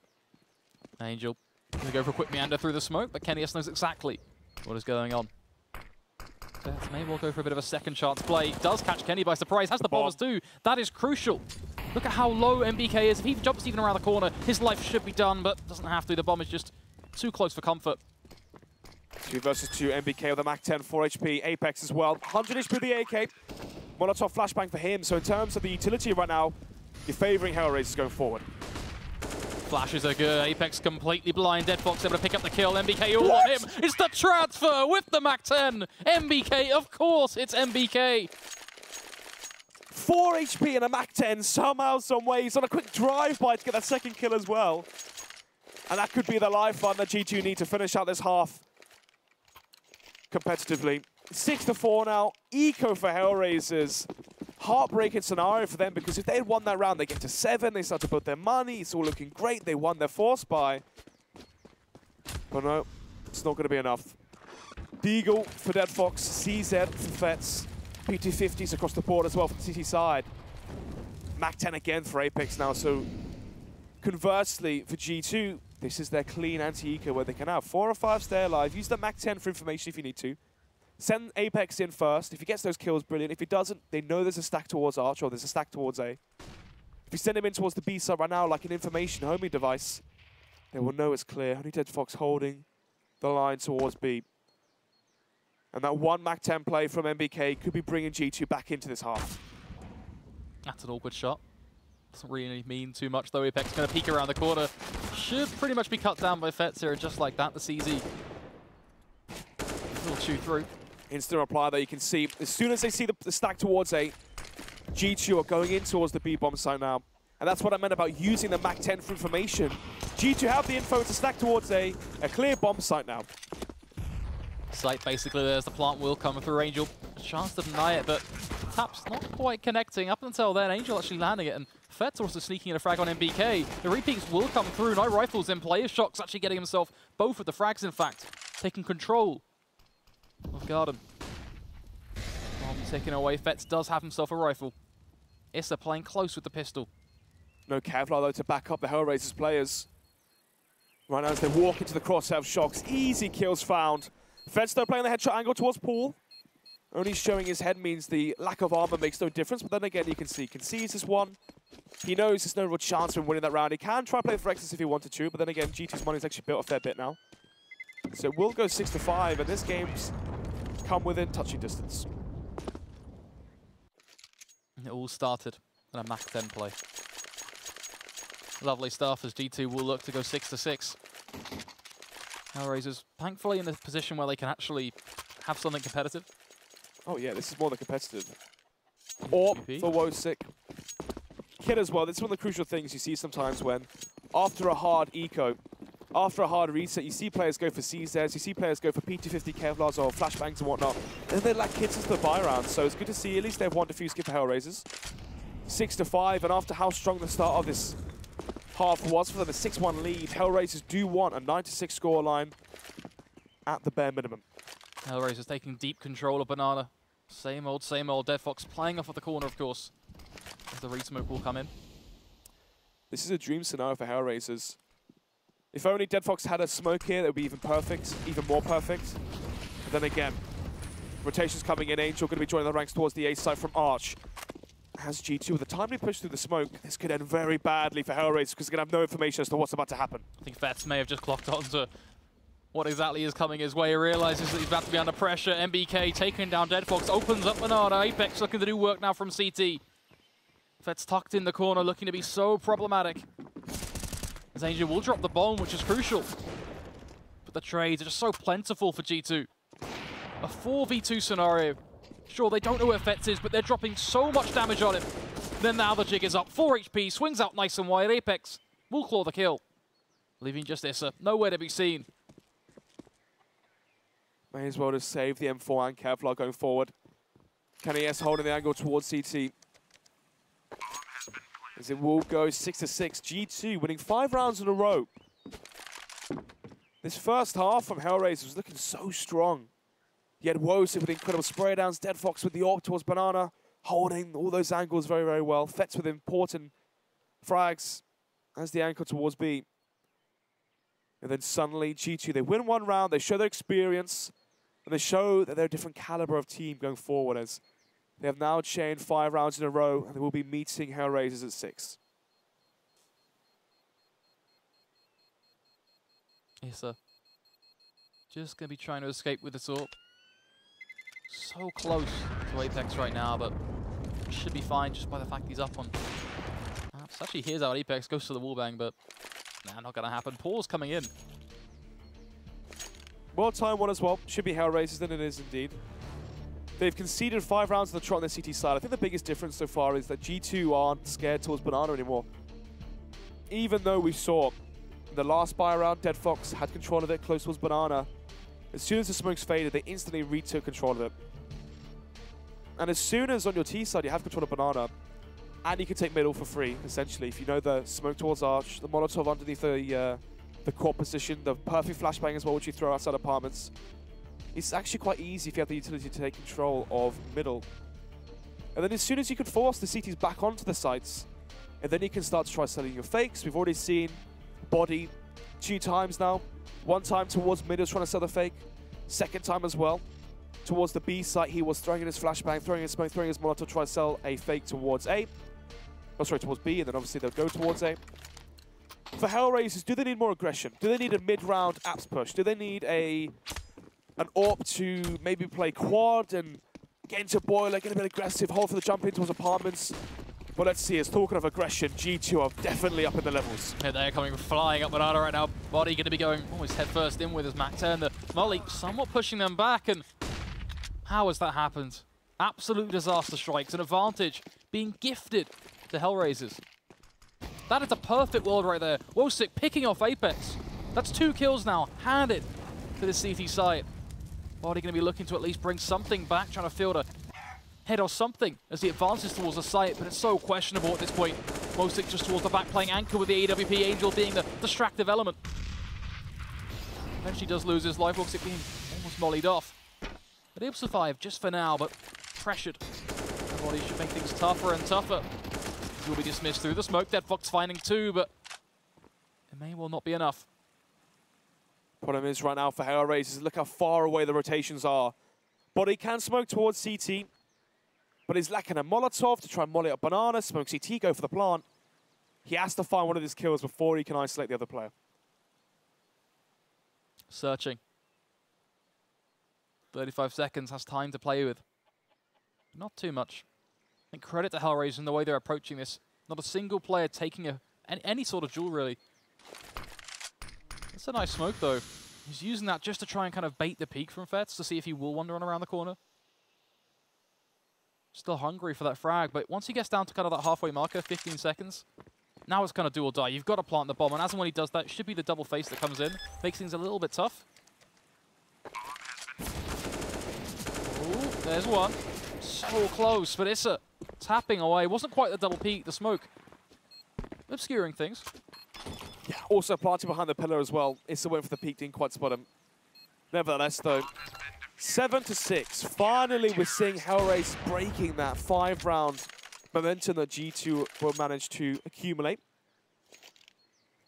Speaker 1: Angel going to go for a quick meander through the smoke, but Kenny S knows exactly what is going on. So maybe we'll go for a bit of a second chance play. Does catch Kenny by surprise, has the bombers too. That is crucial. Look at how low MBK is. If he jumps even around the corner, his life should be done, but doesn't have to. The bomb is just too close for comfort.
Speaker 2: 2 versus 2, MBK with a Mac 10, 4 HP, Apex as well. 100 HP with the AK. Molotov flashbang for him. So in terms of the utility right now, you're favoring HellRaisers going forward.
Speaker 1: Flashes are good. Apex completely blind. Dead Fox able to pick up the kill. MBK all on him. It's the transfer with the Mac 10. MBK, of course, it's MBK.
Speaker 2: 4 HP and a Mac 10 somehow, some way. He's on a quick drive-by to get that second kill as well. And that could be the lifeline that G2 need to finish out this half competitively. 6-4 now. Eco for HellRaisers. Heartbreaking scenario for them, because if they had won that round, they get to 7. They start to build their money. It's all looking great. They won their force buy. But no, it's not going to be enough. Deagle for Dead Fox. CZ for Fets. PT50s across the board as well from the CT side. Mac 10 again for Apex now. So conversely, for G2, this is their clean anti-eco where they can have 4 or 5 stay alive. Use the Mac 10 for information if you need to. Send Apex in first. If he gets those kills, brilliant. If he doesn't, they know there's a stack towards Arch or there's a stack towards A. If you send him in towards the B side right now, like an information homing device, they will know it's clear. Only Dead Fox holding the line towards B. And that 1 Mac 10 play from MBK could be bringing G2 back into this half.
Speaker 1: That's an awkward shot. Doesn't really mean too much though. Apex going to peek around the corner. Should pretty much be cut down by Fets here, just like that. The CZ will chew through.
Speaker 2: Instant reply there, you can see. As soon as they see the stack towards A, G2 are going in towards the B-bomb site now. And that's what I meant about using the Mac 10 for information. G2 have the info to stack towards A clear bomb site now.
Speaker 1: Site basically, there's the plant will come through. Angel, a chance to deny it, but Taps not quite connecting. Up until then, Angel actually landing it, and Fets also sneaking in a frag on MBK. The repeats will come through. No rifles in play. Shock's actually getting himself both of the frags, in fact, taking control of Garden. Bomb taken away. Fetz does have himself a rifle. Issa playing close with the pistol.
Speaker 2: No Kevlar though to back up the HellRaisers players. Right now as they walk into the crosshair of Shocks, easy kills found. Fetz though playing the headshot angle towards Paul. Only showing his head means the lack of armor makes no difference, but then again you can see this one. He knows there's no real chance of winning that round. He can try play for Rexus if he wanted to, but then again G2's money's actually built a fair bit now. So we'll go 6-5, and this game's come within touching distance.
Speaker 1: It all started in a Mach 10 play. Lovely stuff as G2 will look to go 6-6. HellRaisers, thankfully in a position where they can actually have something competitive.
Speaker 2: Oh yeah, this is more than competitive. Or for Wosick. Kid as well, this is one of the crucial things you see sometimes when, after a hard eco, after a hard reset, you see players go for CZs, you see players go for P250 Kevlars or flashbangs and whatnot, and they lack kits into the buy round, so it's good to see at least they have one defuse skip for HellRaisers. 6-5, and after how strong the start of this half was for them, a 6-1 lead, HellRaisers do want a 9-6 scoreline at the bare minimum.
Speaker 1: HellRaisers taking deep control of Banana. Same old, Dead Fox playing off at the corner, of course, as the re-smoke will come in.
Speaker 2: This is a dream scenario for HellRaisers. If only Dead Fox had a smoke here, that would be even perfect, even more perfect. But then again, rotations coming in. Angel going to be joining the ranks towards the A side from Arch. Has G2 with a timely push through the smoke. This could end very badly for HellRaisers because they're going to have no information as to what's about to happen.
Speaker 1: I think Fetz may have just clocked on to what exactly is coming his way. He realizes that he's about to be under pressure. MBK taking down Dead Fox, opens up Banana. Apex looking to do work now from CT. Fetz tucked in the corner, looking to be so problematic. As Angel will drop the bomb, which is crucial. But the trades are just so plentiful for G2. A 4v2 scenario. Sure, they don't know where Fetz is, but they're dropping so much damage on him. Then now the jig is up. 4 HP, swings out nice and wide. Apex will claw the kill. Leaving just Issa, nowhere to be seen.
Speaker 2: May as well just save the M4 and Kevlar going forward. KNES holding the angle towards CT. As it will go 6-6. G2 winning 5 rounds in a row. This first half from HellRaisers was looking so strong. You had Wosick with incredible spray downs, Dead Fox with the AWP towards Banana, holding all those angles very, very well. Fetz with important frags as the anchor towards B. And then suddenly G2, they win 1 round, they show their experience, and they show that they're a different caliber of team going forward as they have now chained 5 rounds in a row, and they will be meeting HellRaisers at 6.
Speaker 1: Issa just going to be trying to escape with this AWP. So close to Apex right now, but should be fine just by the fact he's up on. Actually, here's out Apex, goes to the wallbang, but nah, not going to happen. Paul's coming in.
Speaker 2: Well-timed one as well. Should be HellRaisers, then it is indeed. They've conceded 5 rounds of the trot on the CT side. I think the biggest difference so far is that G2 aren't scared towards Banana anymore. Even though we saw in the last buy round, Dead Fox had control of it close towards Banana. As soon as the smokes faded, they instantly retook control of it. And as soon as on your T side you have control of Banana, and you can take middle for free, essentially, if you know the smoke towards Arch, the Molotov underneath the core position, the perfect flashbang as well, which you throw outside apartments. It's actually quite easy if you have the utility to take control of middle. And then as soon as you can force the CTs back onto the sites, and then you can start to try selling your fakes. We've already seen Body 2 times now. 1 time towards mid, was trying to sell the fake. 2nd time as well. Towards the B site, he was throwing in his flashbang, throwing his smoke, throwing his Molotov to try to sell a fake towards A. Oh, sorry, towards B, and then obviously they'll go towards A. For HellRaisers, do they need more aggression? Do they need a mid-round apps push? Do they need an AWP to maybe play quad and get into boiler, get a bit aggressive, hold for the jump in towards apartments? Well, let's see. As talking of aggression, G2 are definitely up in the levels.
Speaker 1: Yeah, they're coming flying up Banana right now. Body going to be going almost head first in with his Mach 10. The Molly somewhat pushing them back, and how has that happened? Absolute disaster strikes, an advantage being gifted to HellRaisers. That is a perfect world right there. Wosick picking off Apex. That's 2 kills now, handed to the CT site. Body going to be looking to at least bring something back, trying to field a head or something as he advances towards the site, but it's so questionable at this point. Wosick just towards the back, playing anchor with the AWP, Angel being the distractive element. Eventually does lose his life, Wosick being almost mollied off. But able to survive just for now, but pressured. Everybody should make things tougher and tougher. He will be dismissed through the smoke. Dead Fox finding 2, but it may well not be enough.
Speaker 2: Problem is right now for HellRaisers, look how far away the rotations are. Body can smoke towards CT, but he's lacking a Molotov to try and molly up Banana. Smoke CT, go for the plant. He has to find one of his kills before he can isolate the other player.
Speaker 1: Searching. 35 seconds, has time to play with. Not too much. I think credit to HellRaisers in the way they're approaching this. Not a single player taking any sort of duel, really. That's a nice smoke, though. He's using that just to try and kind of bait the peek from Fets to see if he will wander on around the corner. Still hungry for that frag, but once he gets down to kind of that halfway marker, 15 seconds, now it's kind of do or die. You've got to plant the bomb, and as and when he does that, it should be the double face that comes in. Makes things a little bit tough. Ooh, there's one. So close, but Issa tapping away. Wasn't quite the double peek, the smoke. Obscuring things.
Speaker 2: Yeah, also planting behind the pillar as well. Issa went for the peek, didn't quite spot him. Nevertheless, though, 7-6. Finally, we're seeing HellRaisers breaking that 5-round momentum that G2 will manage to accumulate.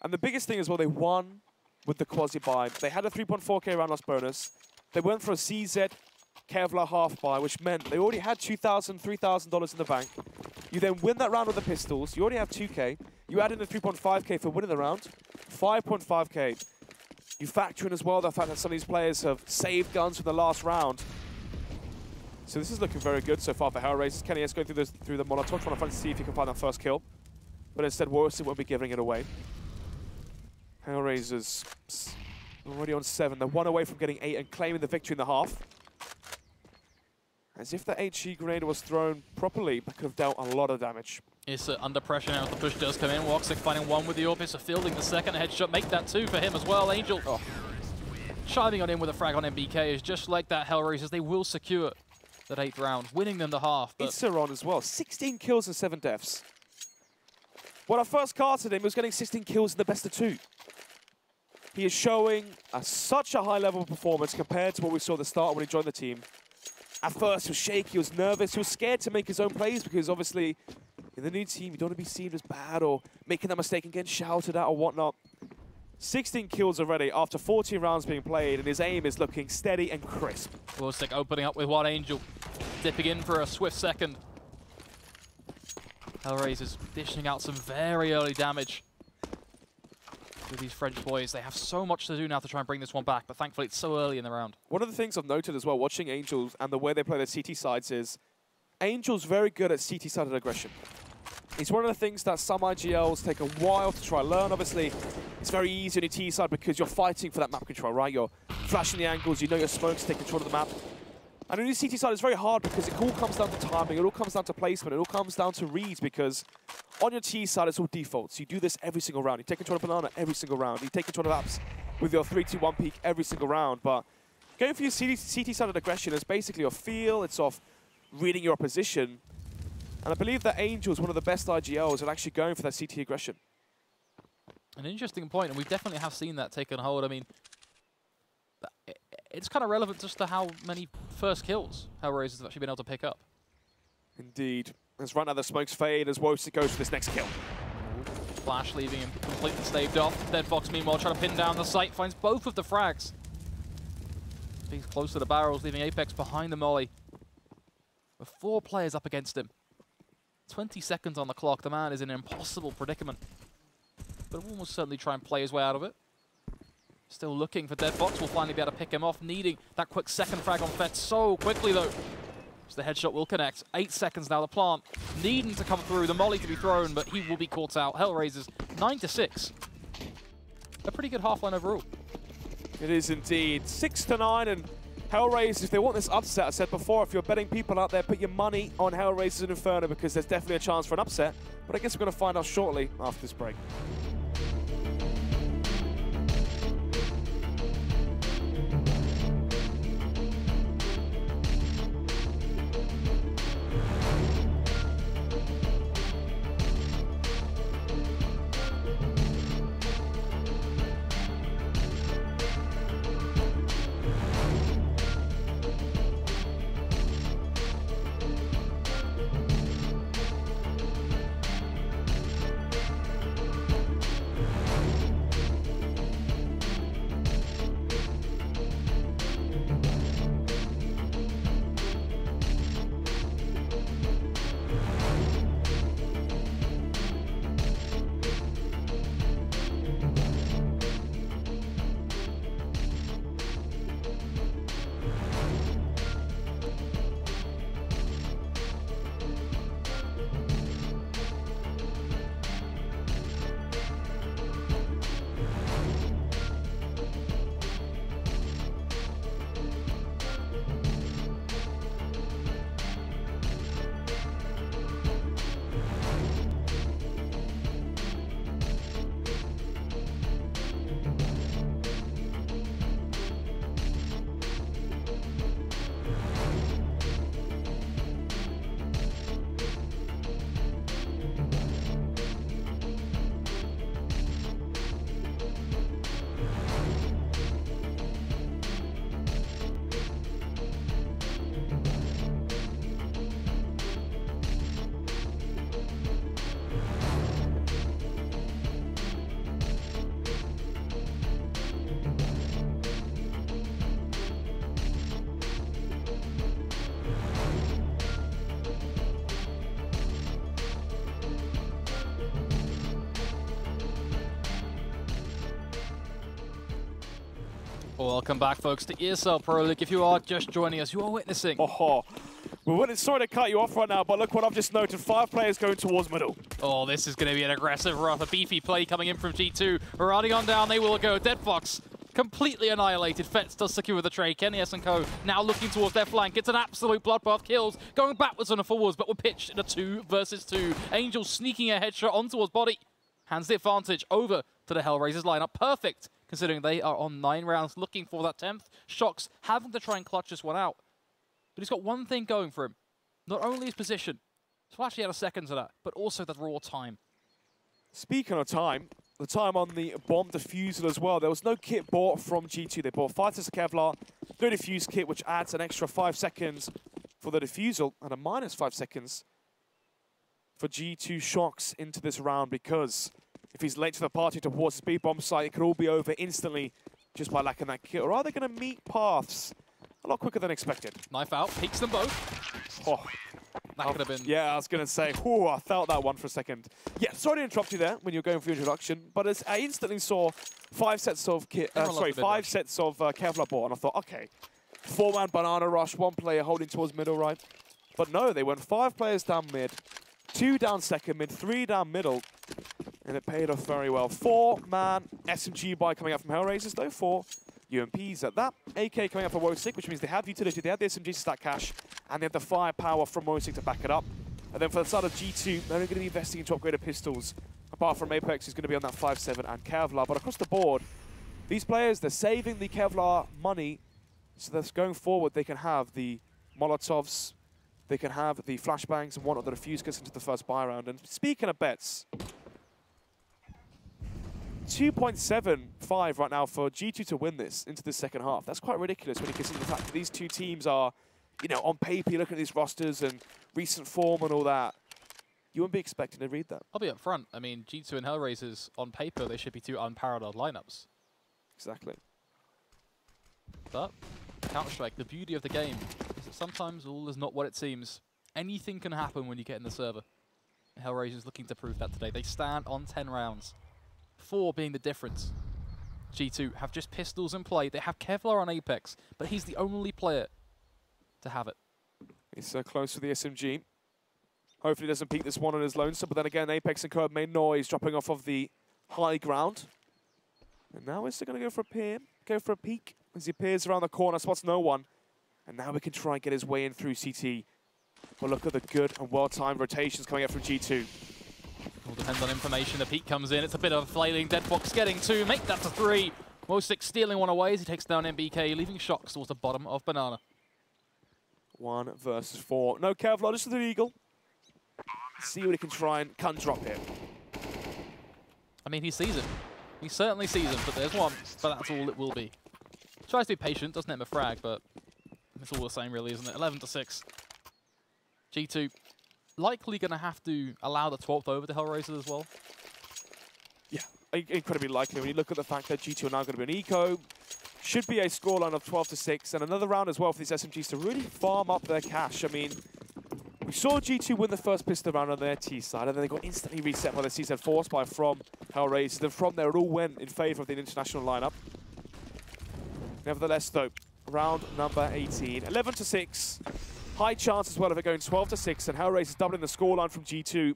Speaker 2: And the biggest thing as well, they won with the quasi-buy. They had a 3.4k round loss bonus. They went for a CZ Kevlar half buy, which meant they already had $2,000, $3,000 in the bank. You then win that round with the pistols. You already have 2k. You add in the 3.5k for winning the round, 5.5k. You factor in as well the fact that some of these players have saved guns for the last round. So this is looking very good so far for HellRaisers. Kenny is going through the Molotov, trying to see if he can find that first kill. But instead, Warwick won't be giving it away. HellRaisers already on 7. They're 1 away from getting 8 and claiming the victory in the half. As if the HE grenade was thrown properly, that could have dealt a lot of damage.
Speaker 1: Issa under pressure now as the push does come in. Woxic finding 1 with the AWP. Issa fielding the second headshot. Make that 2 for him as well. Angel chiming on in with a frag on MBK is just like that. HellRaisers, they will secure that 8th round, winning them the half.
Speaker 2: Issa on as well. 16 kills and 7 deaths. When I first casted him, he was getting 16 kills in the best of 2. He is showing such a high level of performance compared to what we saw at the start when he joined the team. At first, he was shaky, he was nervous, he was scared to make his own plays because obviously in the new team, you don't want to be seen as bad or making that mistake and getting shouted at or whatnot. 16 kills already after 14 rounds being played, and his aim is looking steady and crisp.
Speaker 1: Woxic opening up with one Angel, dipping in for a swift second. HellRaisers dishing out some very early damage with these French boys. They have so much to do now to try and bring this one back, but thankfully it's so early in the round. One
Speaker 2: of the things I've noted as well, watching Angels and the way they play their CT sides is, Angel's very good at CT-sided aggression. It's one of the things that some IGLs take a while to try and learn. Obviously, it's very easy on your T side because you're fighting for that map control, right? You're flashing the angles, you know your smokes take control of the map. And on your CT side, it's very hard because it all comes down to timing, it all comes down to placement, it all comes down to reads because on your T side, it's all defaults. You do this every single round. You take control of Banana every single round. You take control of apps with your 3-2-1 peak every single round. But going for your CT-sided aggression is basically off feel, it's off reading your opposition. And I believe that Angel is one of the best IGLs at actually going for that CT aggression.
Speaker 1: An interesting point, and we definitely have seen that taken hold. I mean, it's kind of relevant just to how many first kills HellRaisers have actually been able to pick up.
Speaker 2: Indeed. As right now the smokes fade as Woxic goes for this next kill.
Speaker 1: Flash leaving him completely staved off. Dead Fox meanwhile trying to pin down the site, finds both of the frags. He's close to the barrels, leaving Apex behind the molly. With 4 players up against him. 20 seconds on the clock, the man is in an impossible predicament. But will almost certainly try and play his way out of it. Still looking for Dead Fox, will finally be able to pick him off, needing that quick second frag on Fett so quickly though. So the headshot will connect. 8 seconds now, the plant needing to come through, the molly to be thrown, but he will be caught out. HellRaisers 9-6. A pretty good half line overall.
Speaker 2: It is indeed. 6-9, and HellRaisers, if they want this upset, I said before, if you're betting people out there, put your money on HellRaisers and Inferno because there's definitely a chance for an upset. But I guess we're going to find out shortly after this break.
Speaker 1: Welcome back, folks, to ESL Pro League. If you are just joining us, you are witnessing.
Speaker 2: Oh, sorry to cut you off right now, but look what I've just noted. 5 players going towards middle.
Speaker 1: Oh, this is going to be an aggressive, rough, a beefy play coming in from G2. Riding on down, they will go. Dead Fox completely annihilated. Fetz does secure the trade. Kenny S & Co. now looking towards their flank. It's an absolute bloodbath. Kills going backwards and forwards, but we're pitched in a 2 versus 2. Angel sneaking a headshot onto his body. Hands the advantage over to the HellRaisers lineup. Perfect, considering they are on 9 rounds looking for that 10th. Shox having to try and clutch this one out. But he's got one thing going for him. Not only his position, so actually had a second to that, but also the raw time.
Speaker 2: Speaking of time, the time on the bomb defusal as well. There was no kit bought from G2. They bought 5 sets of Kevlar, no defuse kit, which adds an extra 5 seconds for the defusal, and a minus 5 seconds for G2 Shox into this round, because if he's late to the party towards the speed bomb site, it could all be over instantly just by lacking that kit. Or are they going to meet paths a lot quicker than expected?
Speaker 1: Knife out, peeks them both.
Speaker 2: Oh,
Speaker 1: that could have been...
Speaker 2: Yeah, I was going to say, oh, I felt that one for a second. Yeah, sorry to interrupt you there when you're going for your introduction, but I instantly saw 5 sets of five sets of Kevlar bought, and I thought, okay, 4-man banana rush, 1 player holding towards middle right. But no, they went 5 players down mid, 2 down second mid, 3 down middle, and it paid off very well. 4-man SMG buy coming out from HellRaisers, though, 4 UMPs at that. AK coming out for Wosik, which means they have utility, they have the SMG to stack cash, and they have the firepower from Wosik to back it up. And then for the side of G2, they're only going to be investing into upgraded pistols, apart from Apex, who's going to be on that 5.7 and Kevlar. But across the board, these players, they're saving the Kevlar money, so that going forward, they can have the Molotovs, they can have the flashbangs, and whatnot, the defuse kits into the first buy round. And speaking of bets, 2.75 right now for G2 to win this into the second half. That's quite ridiculous when you consider the fact that these two teams are, you know, on paper, you look at these rosters and recent form and all that. You wouldn't be expecting to read that.
Speaker 1: I'll be up front. I mean, G2 and HellRaisers, on paper, they should be 2 unparalleled lineups.
Speaker 2: Exactly.
Speaker 1: But Counter-Strike, the beauty of the game is that sometimes all is not what it seems. Anything can happen when you get in the server. HellRaisers looking to prove that today. They stand on 10 rounds. 4 being the difference. G2 have just pistols in play. They have Kevlar on Apex, but he's the only player to have it.
Speaker 2: He's so close to the SMG. Hopefully he doesn't peek this one on his lonesome, but then again, Apex and Co have made noise, dropping off of the high ground. And now is he going to go for a peek as he peers around the corner, spots no one. And now we can try and get his way in through CT. But look at the good and well-timed rotations coming out from G2.
Speaker 1: All depends on information. The peek comes in. It's a bit of a flailing. Dead Fox getting 2. Make that to 3. Wosik stealing one away as he takes down MBK, leaving Shox towards the bottom of Banana.
Speaker 2: 1 versus 4. No Kevlar, just the Eagle. See what he can try and drop here.
Speaker 1: I mean, he sees it. He certainly sees him, but there's one. But that's all it will be. Tries to be patient, doesn't hit him a frag, but it's all the same really, isn't it? 11 to 6. G2 likely going to have to allow the 12th over to HellRaisers as well.
Speaker 2: Yeah, incredibly likely when you look at the fact that G2 are now going to be an eco. Should be a scoreline of 12 to 6, and another round as well for these SMGs to really farm up their cash. I mean, we saw G2 win the first pistol round on their T side, and then they got instantly reset by the CZ force buy from HellRaisers. Then from there, it all went in favor of the international lineup. Nevertheless, though, round number 18, 11 to 6. High chance as well of it going 12 to 6, and HellRaisers doubling the scoreline from G2.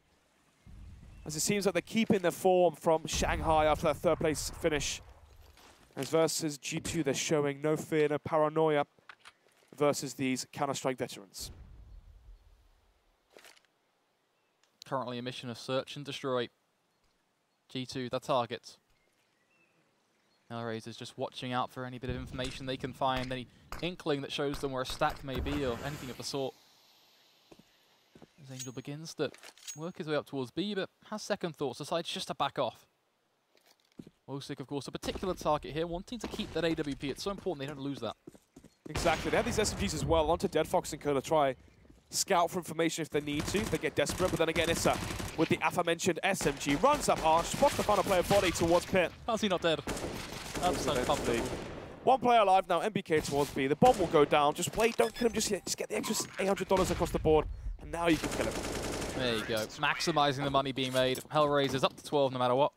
Speaker 2: As it seems like they're keeping their form from Shanghai after that 3rd place finish. As versus G2, they're showing no fear, no paranoia versus these Counter-Strike veterans.
Speaker 1: Currently a mission of search and destroy. G2, the target. HellRaisers just watching out for any bit of information they can find, any inkling that shows them where a stack may be or anything of the sort. As Angel begins to work his way up towards B, but has second thoughts, decides just to back off. Wosik, of course, a particular target here, wanting to keep that AWP. It's so important they don't lose that.
Speaker 2: Exactly. They have these SMGs as well onto Dead Fox and Co to try scout for information if they need to, if they get desperate. But then again, Issa, with the aforementioned SMG, runs up Arch, spots the final player body towards Pit.
Speaker 1: How's he not dead? That's so comfortable.
Speaker 2: 1 player alive now, MBK towards B. The bomb will go down. Just wait, don't kill him just yet. Just get the extra $800 across the board, and now you can kill him.
Speaker 1: There you go. Maximizing the money being made. HellRaisers up to 12 no matter what.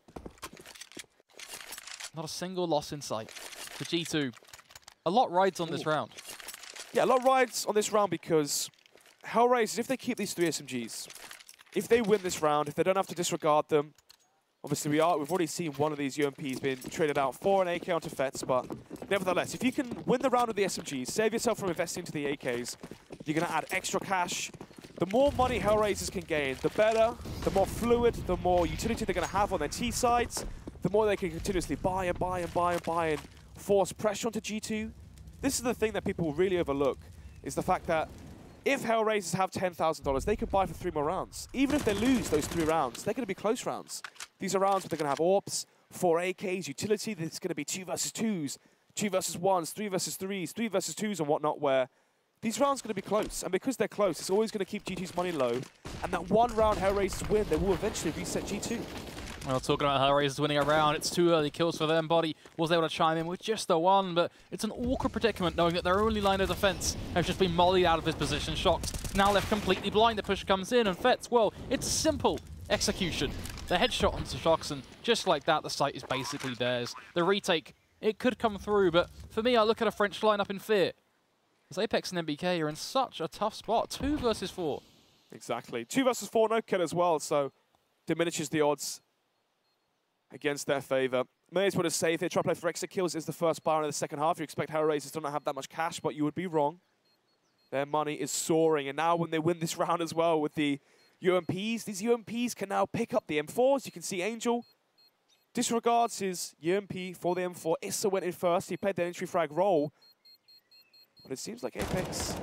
Speaker 1: Not a single loss in sight. For G2, A lot rides on this round.
Speaker 2: Yeah, a lot rides on this round because HellRaisers, if they keep these 3 SMGs, if they win this round, if they don't have to disregard them, obviously we've already seen one of these UMPs being traded out for an AK onto Fets, but nevertheless, if you can win the round with the SMGs, save yourself from investing into the AKs, you're going to add extra cash. The more money HellRaisers can gain, the better, the more fluid, the more utility they're going to have on their T sides, the more they can continuously buy and buy and buy and buy and force pressure onto G2. This is the thing that people really overlook, is the fact that if HellRaisers have $10,000, they can buy for 3 more rounds. Even if they lose those 3 rounds, they're going to be close rounds. These are rounds where they're going to have AWPs, 4 AKs, utility. It's going to be 2 versus 2s, 2 versus 1s, 3 versus 3s, 3 versus 2s and whatnot, where these rounds are going to be close. And because they're close, it's always going to keep G2's money low. And that one round HellRaisers win, they will eventually reset G2.
Speaker 1: Well, talking about HellRaisers winning a round, it's too early kills for them. Body was able to chime in with just the one, but it's an awkward predicament knowing that their only line of defense has just been mollied out of his position. Shocked, now left completely blind. The push comes in, and Fets, well, it's simple execution. The headshot onto Shocks, and just like that, the site is basically theirs. The retake, it could come through, but for me, I look at a French lineup in fear. As Apex and MBK are in such a tough spot. 2 versus 4.
Speaker 2: Exactly. 2 versus 4, no kill as well, so diminishes the odds against their favor. May as well just say, if they try to play for extra kills, is the first buy in the second half. You expect HellRaisers to not have that much cash, but you would be wrong. Their money is soaring, and now when they win this round as well with the UMPs, these UMPs can now pick up the M4s. You can see Angel disregards his UMP for the M4. Issa went in first. He played the entry frag role. But it seems like Apex,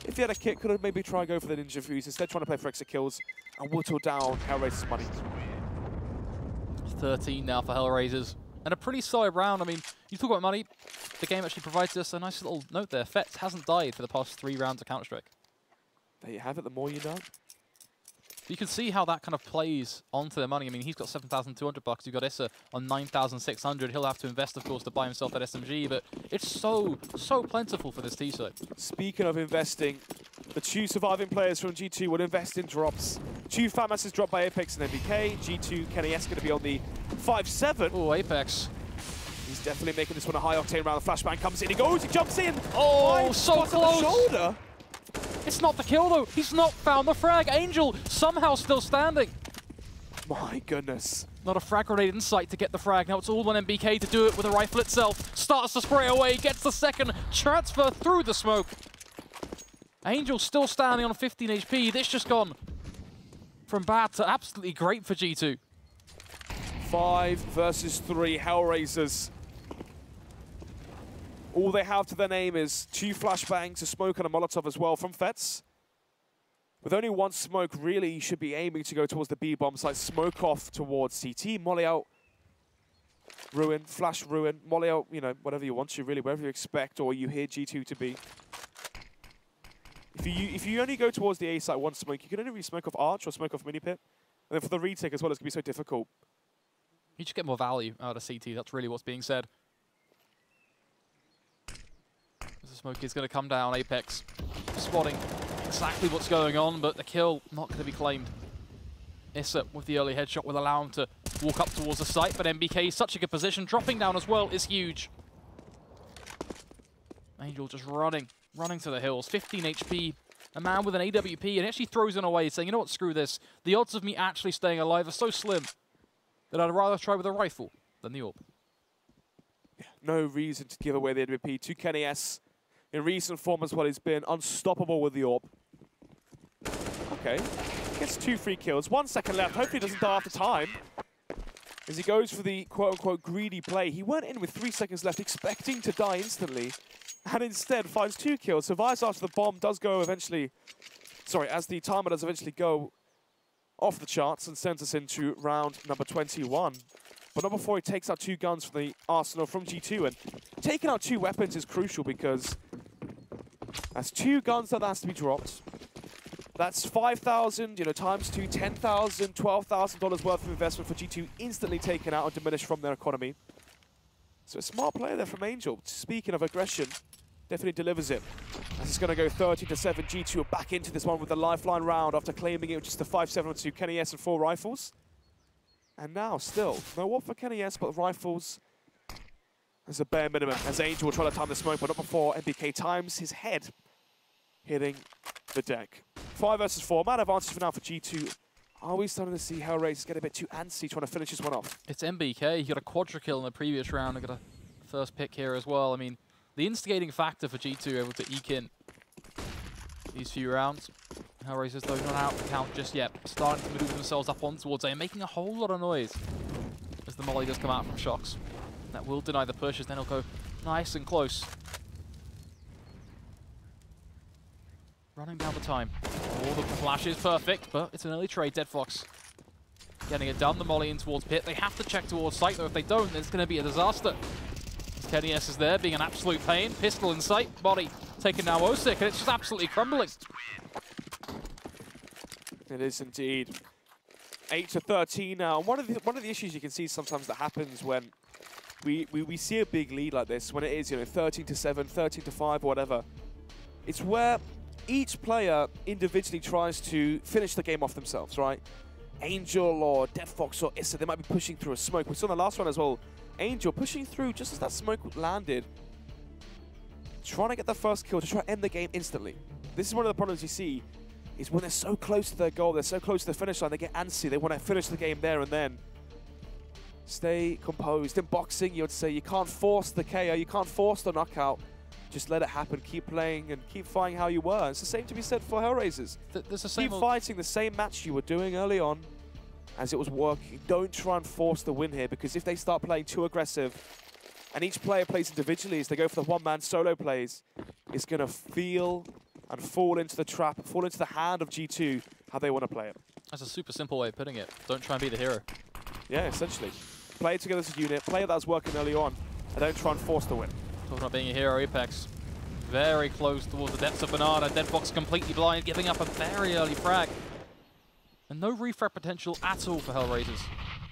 Speaker 2: if he had a kit, could have maybe tried to go for the Ninja Fuse, instead trying to play for extra kills and whittle down HellRaisers' money.
Speaker 1: 13 now for HellRaisers. And a pretty solid round. I mean, you talk about money, the game actually provides us a nice little note there. Fets hasn't died for the past 3 rounds of Counter-Strike.
Speaker 2: There you have it, the more you know.
Speaker 1: You can see how that kind of plays onto their money. I mean, he's got 7,200 bucks. You've got Issa on 9,600. He'll have to invest, of course, to buy himself that SMG, but it's so plentiful for this T-side.
Speaker 2: Speaking of investing, the 2 surviving players from G2 will invest in drops. 2 fat masses dropped by Apex and MBK. G2, Kenny S going to be on the 5-7.
Speaker 1: Oh, Apex.
Speaker 2: He's definitely making this one a high-octane round. The flashbang comes in, he goes, he jumps in.
Speaker 1: Oh, so close.
Speaker 2: On the shoulder.
Speaker 1: It's not the kill, though. He's not found the frag. Angel somehow still standing.
Speaker 2: My goodness.
Speaker 1: Not a frag grenade in sight to get the frag. Now it's all on MBK to do it with the rifle itself. Starts to spray away, gets the second transfer through the smoke. Angel still standing on 15 HP. This just gone from bad to absolutely great for G2.
Speaker 2: 5 versus 3 HellRaisers. All they have to their name is 2 flashbangs, a smoke and a Molotov as well from Fets. With only 1 smoke, really, you should be aiming to go towards the B-bomb site. Smoke off towards CT, molly out, ruin, flash ruin, molly out, you know, whatever you want to, really, wherever you expect or you hear G2 to be. If you only go towards the A site 1 smoke, you can only really smoke off Arch or smoke off Mini Pit. And then for the retake as well, it's going to be so difficult.
Speaker 1: You just get more value out of CT. That's really what's being said. The smoke is going to come down. Apex spotting exactly what's going on, but the kill not going to be claimed. Issa with the early headshot will allow him to walk up towards the site, but MBK is such a good position. Dropping down as well is huge. Angel just running to the hills. 15 HP, a man with an AWP, and actually throws it away, saying, you know what, screw this. The odds of me actually staying alive are so slim that I'd rather try with a rifle than the AWP.
Speaker 2: Yeah, no reason to give away the AWP to Kenny S. In recent form as well, he's been unstoppable with the AWP. Okay, gets 2 free kills. 1 second left, hopefully he doesn't die after time. As he goes for the quote-unquote greedy play. He went in with 3 seconds left, expecting to die instantly, and instead finds 2 kills. Survives after the bomb does go eventually, sorry, as the timer does eventually go off the charts and sends us into round number 21. But not before he takes out 2 guns from the arsenal from G2, and taking out 2 weapons is crucial because that's 2 guns that has to be dropped. That's 5,000, you know, times 2, $10,000, $12,000 worth of investment for G2 instantly taken out and diminished from their economy. So a smart player there from Angel. Speaking of aggression, definitely delivers it. As it's going to go 30-7, G2 are back into this one with the lifeline round after claiming it with just a 5-7 to Kenny S and 4 rifles. And now, still, no AWP for Kenny S, but rifles. as a bare minimum, as Angel will try to time the smoke, but not before MBK times his head hitting the deck. 5 versus 4, man advantage for now for G2. Are we starting to see HellRaisers get a bit too antsy trying to finish this one off?
Speaker 1: It's MBK. He got a quadra kill in the previous round and got a first pick here as well. I mean, the instigating factor for G2 able to eke in these few rounds. HellRaisers, though, not out of count just yet. Starting to move themselves up on towards A and making a whole lot of noise as the molly does come out from Shocks. That will deny the pushes, then he'll go nice and close. Running down the time. Oh, the flash is perfect, but it's an early trade. Dead Fox getting it done. The molly in towards pit. They have to check towards sight, though. If they don't, then it's going to be a disaster. Kenny S is there, being an absolute pain. Pistol in sight. Body taken now Osick, and it's just absolutely crumbling.
Speaker 2: It is indeed. 8-13 now. One of the issues you can see sometimes that happens when we see a big lead like this, when it is 13-7, 13-5, or whatever. It's where each player individually tries to finish the game off themselves, right? Angel or Dead Fox or Issa, they might be pushing through a smoke. We saw in the last one as well, Angel pushing through just as that smoke landed, trying to get the first kill to try to end the game instantly. This is one of the problems you see, is when they're so close to their goal, they're so close to the finish line, they get antsy, they want to finish the game there and then. Stay composed. In boxing, you would say you can't force the KO, you can't force the knockout. Just let it happen, keep playing, and keep fighting how you were. It's the same to be said for HellRaisers. Keep fighting the same match you were doing early on as it was working. Don't try and force the win here, because if they start playing too aggressive, and each player plays individually as they go for the one-man solo plays, it's going to feel and fall into the trap, fall into the hand of G2, how they want to play it.
Speaker 1: That's a super simple way of putting it. Don't try and be the hero.
Speaker 2: Yeah, essentially. Play it together as a unit, play it that was working early on, and don't try and force the win.
Speaker 1: Talking about being a hero, Apex very close towards the depths of Banana. Dead Fox completely blind, giving up a very early frag. And no refrag potential at all for HellRaisers.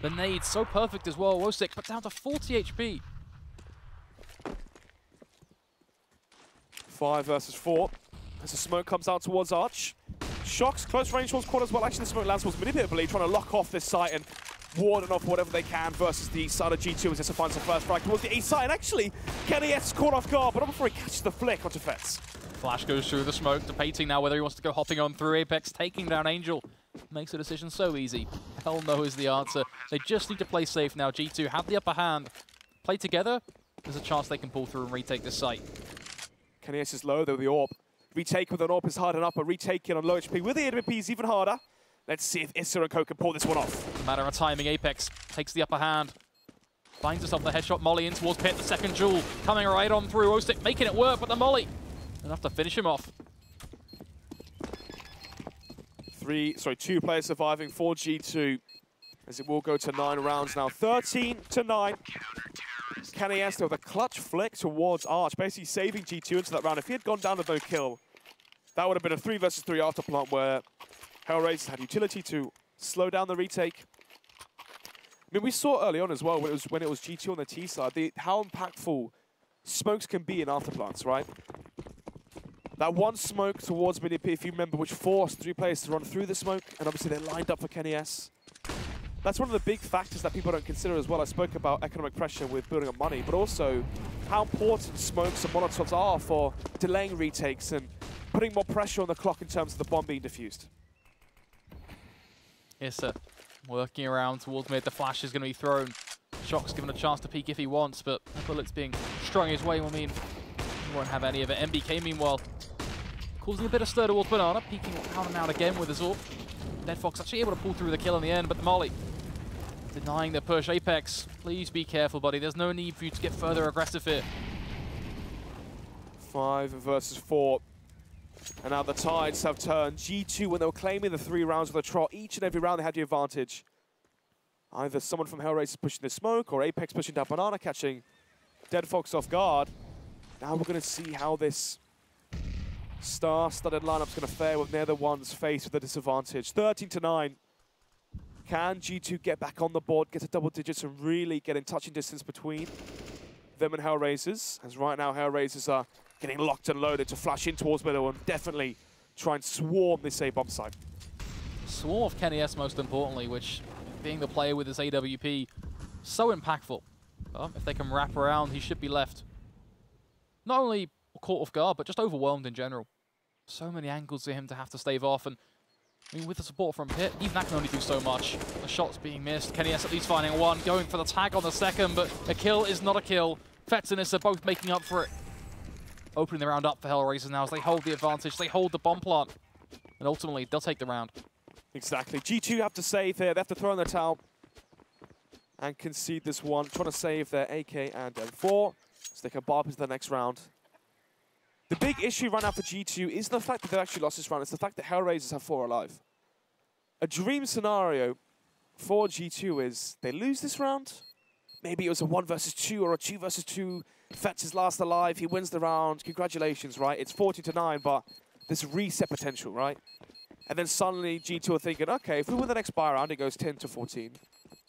Speaker 1: The nade so perfect as well. Wosick, but down to 40 HP.
Speaker 2: 5 versus 4. As the smoke comes out towards Arch. Shocks, close range towards quad as well. Actually, the smoke lands towards manipulatively, trying to lock off this site and warding off whatever they can versus the side of G2 as Issa finds the first frag towards the east side. And actually, Kenny S caught off guard, but not before he catches the flick onto Fetz.
Speaker 1: Flash goes through the smoke, debating now whether he wants to go hopping on through. Apex taking down Angel. Makes the decision so easy. Hell no is the answer. They just need to play safe now. G2 have the upper hand. Play together, there's a chance they can pull through and retake this site.
Speaker 2: Kenny S is low, though, the AWP. Retake with an AWP is hard enough, but retaking on low HP with the AWP is even harder. Let's see if Issa and Co can pull this one off.
Speaker 1: Matter of timing, Apex takes the upper hand. Finds herself the headshot, molly in towards pit, the second jewel coming right on through. Osick making it work, but the molly enough to finish him off.
Speaker 2: 2 players surviving for G2 as it will go to 9 rounds now. 13-9. Kenny S with a clutch flick towards Arch, basically saving G2 into that round. If he had gone down to no kill, that would have been a 3 versus 3 after plant where HellRaisers had utility to slow down the retake. I mean, we saw early on as well when it was G2 on the T side, how impactful smokes can be in afterplants, right? That one smoke towards mid if you remember, which forced 3 players to run through the smoke, and obviously they lined up for Kenny S. That's one of the big factors that people don't consider as well. I spoke about economic pressure with building up money, but also how important smokes and molotovs are for delaying retakes and putting more pressure on the clock in terms of the bomb being defused.
Speaker 1: Issa working around towards mid. The flash is going to be thrown. Shock's given a chance to peek if he wants, but the bullet's being strung his way will mean he won't have any of it. MBK, meanwhile, causing a bit of stir towards Banana, peeking out and out again with his AWP. Dead Fox actually able to pull through the kill in the end, but the molly denying the push. Apex, please be careful, buddy. There's no need for you to get further aggressive here.
Speaker 2: 5 versus 4. And now the tides have turned. G2, when they were claiming the 3 rounds of the trot, each and every round they had the advantage. Either someone from HellRaisers pushing the smoke, or Apex pushing down Banana, catching Dead Fox off guard. Now we're going to see how this star-studded lineup's going to fare with neither one's faced with a disadvantage. 13-9. Can G2 get back on the board, get to double digits, and really get in touching distance between them and HellRaisers? As right now, HellRaisers are getting locked and loaded to flash in towards middle and definitely try and swarm this A-bomb side.
Speaker 1: Swarm of Kenny S, most importantly, which, being the player with his AWP, so impactful. If they can wrap around, he should be left not only caught off guard, but just overwhelmed in general. So many angles for him to have to stave off, and I mean, with the support from Pit, even that can only do so much. The shot's being missed. KennyS at least finding one, going for the tag on the second, but a kill is not a kill. Fetz and Issa both making up for it. Opening the round up for HellRaisers now as they hold the advantage, they hold the bomb plant, and ultimately they'll take the round.
Speaker 2: Exactly. G2 have to save here. They have to throw in the towel and concede this one. Trying to save their AK and M4 so they can barb into the next round. The big issue right now for G2 is the fact that they've actually lost this round. It's the fact that HellRaisers have 4 alive. A dream scenario for G2 is they lose this round. Maybe it was a 1 versus 2 or a 2 versus 2. Fetz is last alive. He wins the round. Congratulations, right? It's 40-9, but there's reset potential, right? And then suddenly G2 are thinking, okay, if we win the next buy round, it goes 10-14.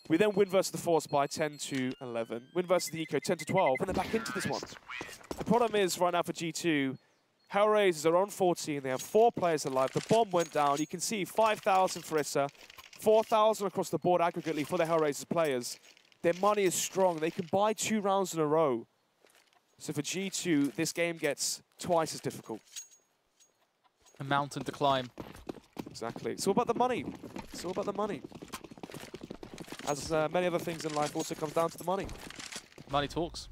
Speaker 2: We then win versus the Force by 10-11. Win versus the Eco 10-12, and they're back into this one. The problem is right now for G2, HellRaisers are on 14. They have 4 players alive. The bomb went down. You can see 5,000 for Issa, 4,000 across the board aggregately for the HellRaisers players. Their money is strong. They can buy 2 rounds in a row. So for G2, this game gets twice as difficult.
Speaker 1: A mountain to climb.
Speaker 2: Exactly. It's all about the money. It's all about the money. As many other things in life also comes down to the money.
Speaker 1: Money talks.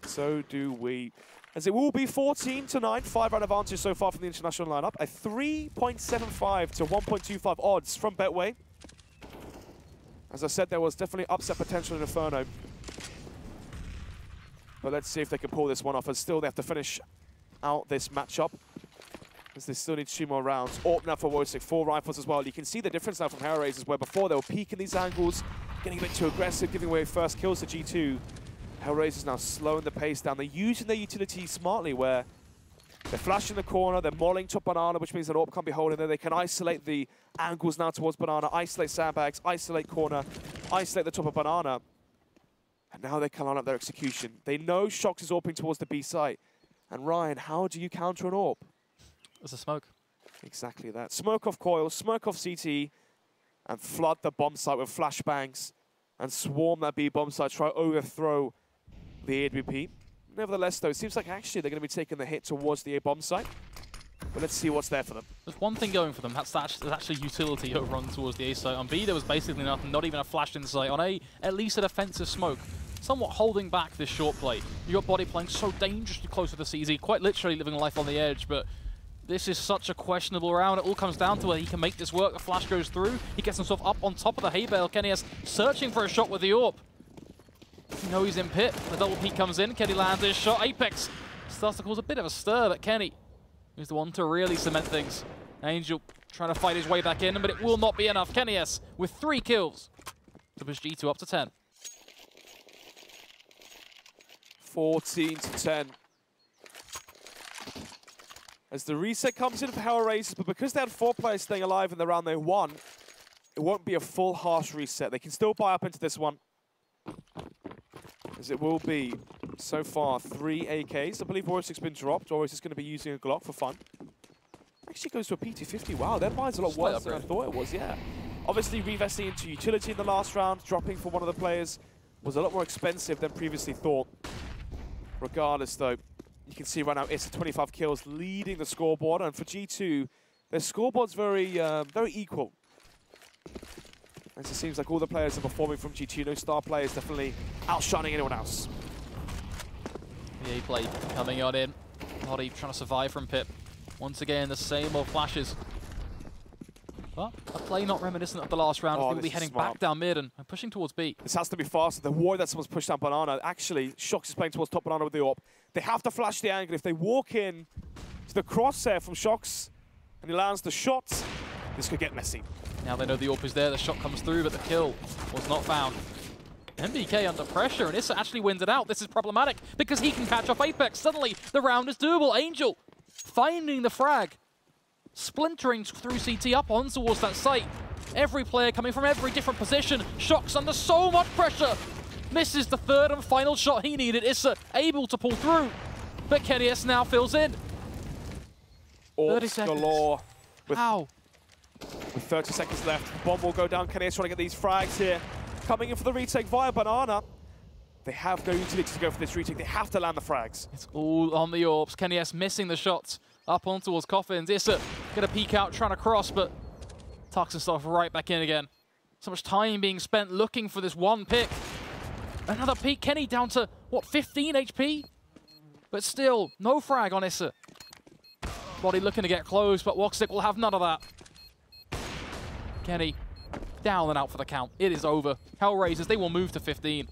Speaker 2: So do we. As it will be 14-9, 5-round advantage so far from the international lineup. A 3.75 to 1.25 odds from Betway. As I said, there was definitely upset potential in Inferno. But let's see if they can pull this one off. And still, they have to finish out this matchup, as they still need 2 more rounds. AWP now for Wojciech, 4 rifles as well. You can see the difference now from HellRaisers, where before they were peaking these angles, getting a bit too aggressive, giving away first kills to G2. HellRaisers now slowing the pace down. They're using their utility smartly, where they're flashing the corner, they're mauling top banana, which means that AWP can't be holding there. They can isolate the angles now towards banana, isolate sandbags, isolate corner, isolate the top of banana. And now they can line up their execution. They know Shox is AWPing towards the B site. And Ryan, how do you counter an AWP?
Speaker 1: There's a smoke.
Speaker 2: Exactly that. Smoke off coil, smoke off CT, and flood the bomb site with flashbangs and swarm that B bomb site, try to overthrow the AWP. Nevertheless, though, it seems like actually they're going to be taking the hit towards the A bomb site. But let's see what's there for them.
Speaker 1: There's one thing going for them. There's actually utility over on towards the A site. On B, there was basically nothing, not even a flash in sight. On A, at least a defensive smoke. Somewhat holding back this short play. You got Body playing so dangerously close to the CZ, quite literally living life on the edge, but this is such a questionable round. It all comes down to whether he can make this work. The flash goes through. He gets himself up on top of the hay bale. KennyS searching for a shot with the AWP. You know he's in pit. The double peek comes in. Kenny lands his shot. Apex starts to cause a bit of a stir, but Kenny is the one to really cement things. Angel trying to fight his way back in, but it will not be enough. KennyS with 3 kills to push G2 up to 10.
Speaker 2: 14-10. As the reset comes in for HellRaisers, but because they had 4 players staying alive in the round they won, it won't be a full harsh reset. They can still buy up into this one, as it will be, so far, 3 AKs. I believe Wojciech's been dropped, or is just going to be using a Glock for fun. Actually goes to a PT-50. Wow, that buys a lot worse than I thought it was, yeah. Obviously, reinvesting into utility in the last round, dropping for one of the players, was a lot more expensive than previously thought. Regardless, though, you can see right now it's 25 kills leading the scoreboard, and for G2, their scoreboard's very equal. As it seems like all the players are performing from G2. No star players definitely outshining anyone else.
Speaker 1: EA play coming on in. Body trying to survive from Pip. Once again, the same old flashes. But a play not reminiscent of the last round. They will be heading back down mid and pushing towards B.
Speaker 2: This has to be faster. The war that someone's pushed down banana. Actually, Shox is playing towards top banana with the AWP. They have to flash the angle. If they walk in to the crosshair from Shox and he lands the shot, this could get messy.
Speaker 1: Now they know the AWP is there. The shot comes through, but the kill was not found. MBK under pressure, and Issa actually wins it out. This is problematic because he can catch off Apex. Suddenly, the round is doable. Angel finding the frag. Splintering through CT up on towards that site. Every player coming from every different position. Shox under so much pressure. Misses the 3rd and final shot he needed. Issa able to pull through. But KennyS now fills in. 30 seconds.
Speaker 2: Galore.
Speaker 1: How?
Speaker 2: With 30 seconds left, bomb will go down. KennyS trying to get these frags here. coming in for the retake via Banana. They have no utility to go for this retake. They have to land the frags.
Speaker 1: It's all on the Orbs. Kenny S missing the shots up on towards Coffins. Issa gonna peek out, trying to cross, but tucks himself right back in again. So much time being spent looking for this one pick. Another peek. Kenny down to, what, 15 HP? But still, no frag on Issa. Body looking to get close, but Woxic will have none of that. Kenny down and out for the count. It is over. HellRaisers, they will move to 15.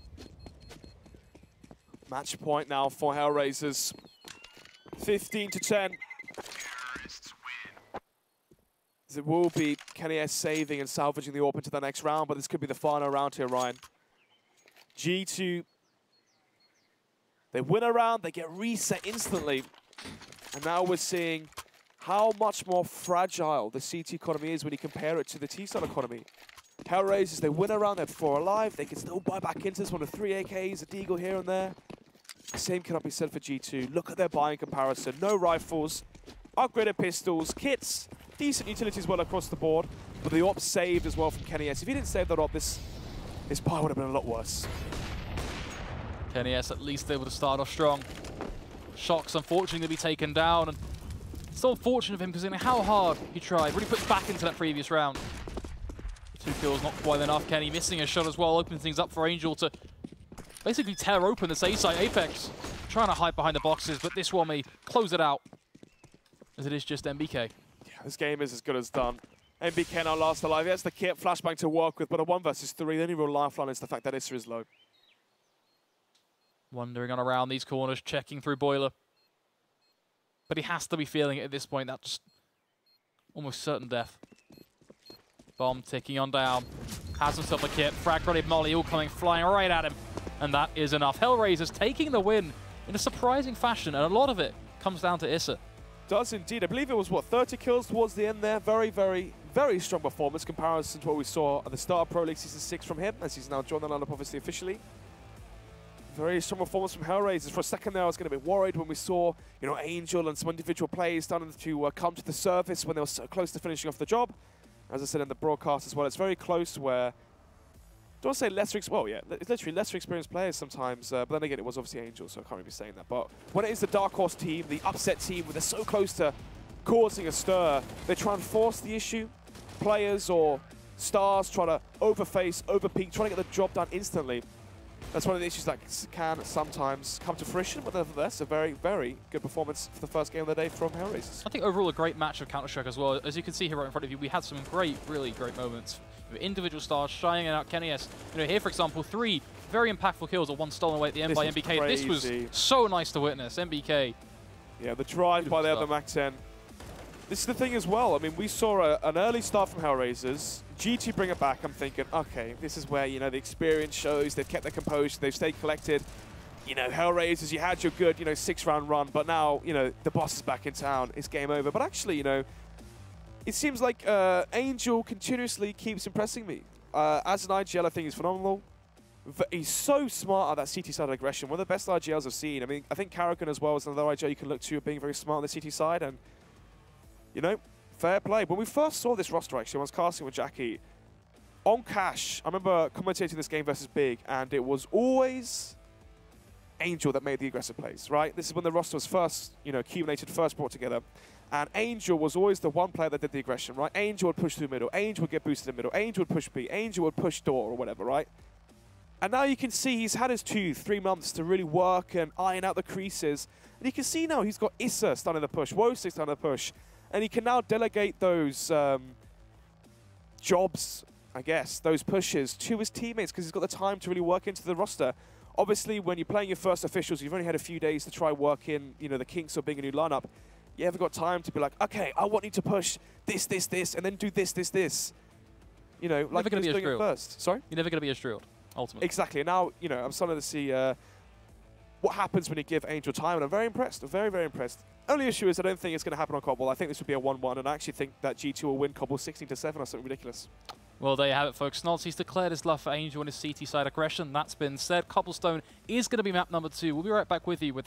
Speaker 2: Match point now for HellRaisers. 15 to 10. It will be Kenny S saving and salvaging the AWP into the next round, but this could be the final round here, Ryan. G2, they win a round, they get reset instantly. And now we're seeing how much more fragile the CT economy is when you compare it to the T-side economy. HellRaisers, they win a round, they're 4 alive, they can still buy back into this one with 3 AKs, a Deagle here and there. The same cannot be said for G2. Look at their buying comparison. No rifles, upgraded pistols, kits, decent utilities well across the board, but the AWP saved as well from Kenny S. If he didn't save that AWP, this buy would have been a lot worse.
Speaker 1: Kenny S at least able to start off strong. Shocks unfortunately to be taken down, and it's so unfortunate of him because how hard he tried. Really puts back into that previous round. 2 kills, not quite enough. Kenny missing a shot as well, opens things up for Angel to basically tear open this A-side. Apex trying to hide behind the boxes, but this one may close it out as it is just MBK.
Speaker 2: Yeah, this game is as good as done. MBK now last alive. He has the kit flashbang to work with, but a 1 versus 3, the only real lifeline is the fact that Issa is low.
Speaker 1: Wandering on around these corners, checking through Boiler. But he has to be feeling it at this point. That's just almost certain death. Bomb ticking on down. Has himself a kit. Frag-ready Molly all coming flying right at him. And that is enough. HellRaisers taking the win in a surprising fashion, and a lot of it comes down to Issa.
Speaker 2: Does indeed. I believe it was, what, 30 kills towards the end there. Very, very, very strong performance comparison to what we saw at the start of Pro League Season 6 from him, as he's now joined the lineup obviously officially. Very strong performance from HellRaisers. For a second there, I was going to be worried when we saw, you know, Angel and some individual players starting to come to the surface when they were so close to finishing off the job. As I said in the broadcast as well, it's very close where, don't say lesser, well, yeah, it's literally lesser experienced players sometimes, but then again, it was obviously Angel, so I can't really be saying that. But when it is the Dark Horse team, the upset team, where they're so close to causing a stir, they try and force the issue. Players or stars try to overface, overpeak, trying to get the job done instantly. That's one of the issues that can sometimes come to fruition, but nevertheless, a very, very good performance for the first game of the day from HellRaisers.
Speaker 1: I think overall a great match of Counter-Strike as well. As you can see here right in front of you, we had some great, really great moments. Individual stars shining out Kenny S. You know, here, for example, 3 very impactful kills, or 1 stolen away at the end by MBK.
Speaker 2: Crazy.
Speaker 1: This was so nice to witness. MBK.
Speaker 2: Yeah, the drive by the other Mac 10. This is the thing as well. I mean, we saw an early start from HellRaisers. G2 bring it back. I'm thinking, okay, this is where, you know, the experience shows. They've kept their composure. They've stayed collected. You know, HellRaisers, you had your good, you know, 6-round run, but now, you know, the boss is back in town. It's game over. But actually, you know, it seems like Angel continuously keeps impressing me. As an IGL, I think he's phenomenal. He's so smart at that CT side of aggression. One of the best IGLs I've seen. I mean, I think Karrakin as well is another IGL you can look to being very smart on the CT side. And, you know, fair play. When we first saw this roster, actually, when I was casting with Jackie, on Cash, I remember commentating this game versus Big, and it was always Angel that made the aggressive plays, right? This is when the roster was first, you know, accumulated, first brought together. And Angel was always the one player that did the aggression, right? Angel would push through the middle. Angel would get boosted in the middle. Angel would push B. Angel would push door or whatever, right? And now you can see he's had his 2-3 months to really work and iron out the creases. And you can see now he's got Issa starting the push, Woxic starting the push. And he can now delegate those jobs, I guess, those pushes to his teammates because he's got the time to really work into the roster. Obviously, when you're playing your first officials, you've only had a few days to try work in, you know, the kinks of being a new lineup. You haven't got time to be like, okay, I want you to push this, this, this, and then do this, this, this. You know, like you're doing it first. Sorry?
Speaker 1: You're never going to be as drilled, ultimately.
Speaker 2: Exactly. And now, you know, I'm starting to see what happens when you give Angel time, and I'm very impressed. I'm very, very impressed. Only issue is I don't think it's going to happen on Cobble. I think this would be a 1-1, and I actually think that G2 will win Cobble 16-7 or something ridiculous.
Speaker 1: Well, there you have it, folks. Snolzy's declared his love for Angel and his CT side aggression. That's been said. Cobblestone is going to be map number 2. We'll be right back with you with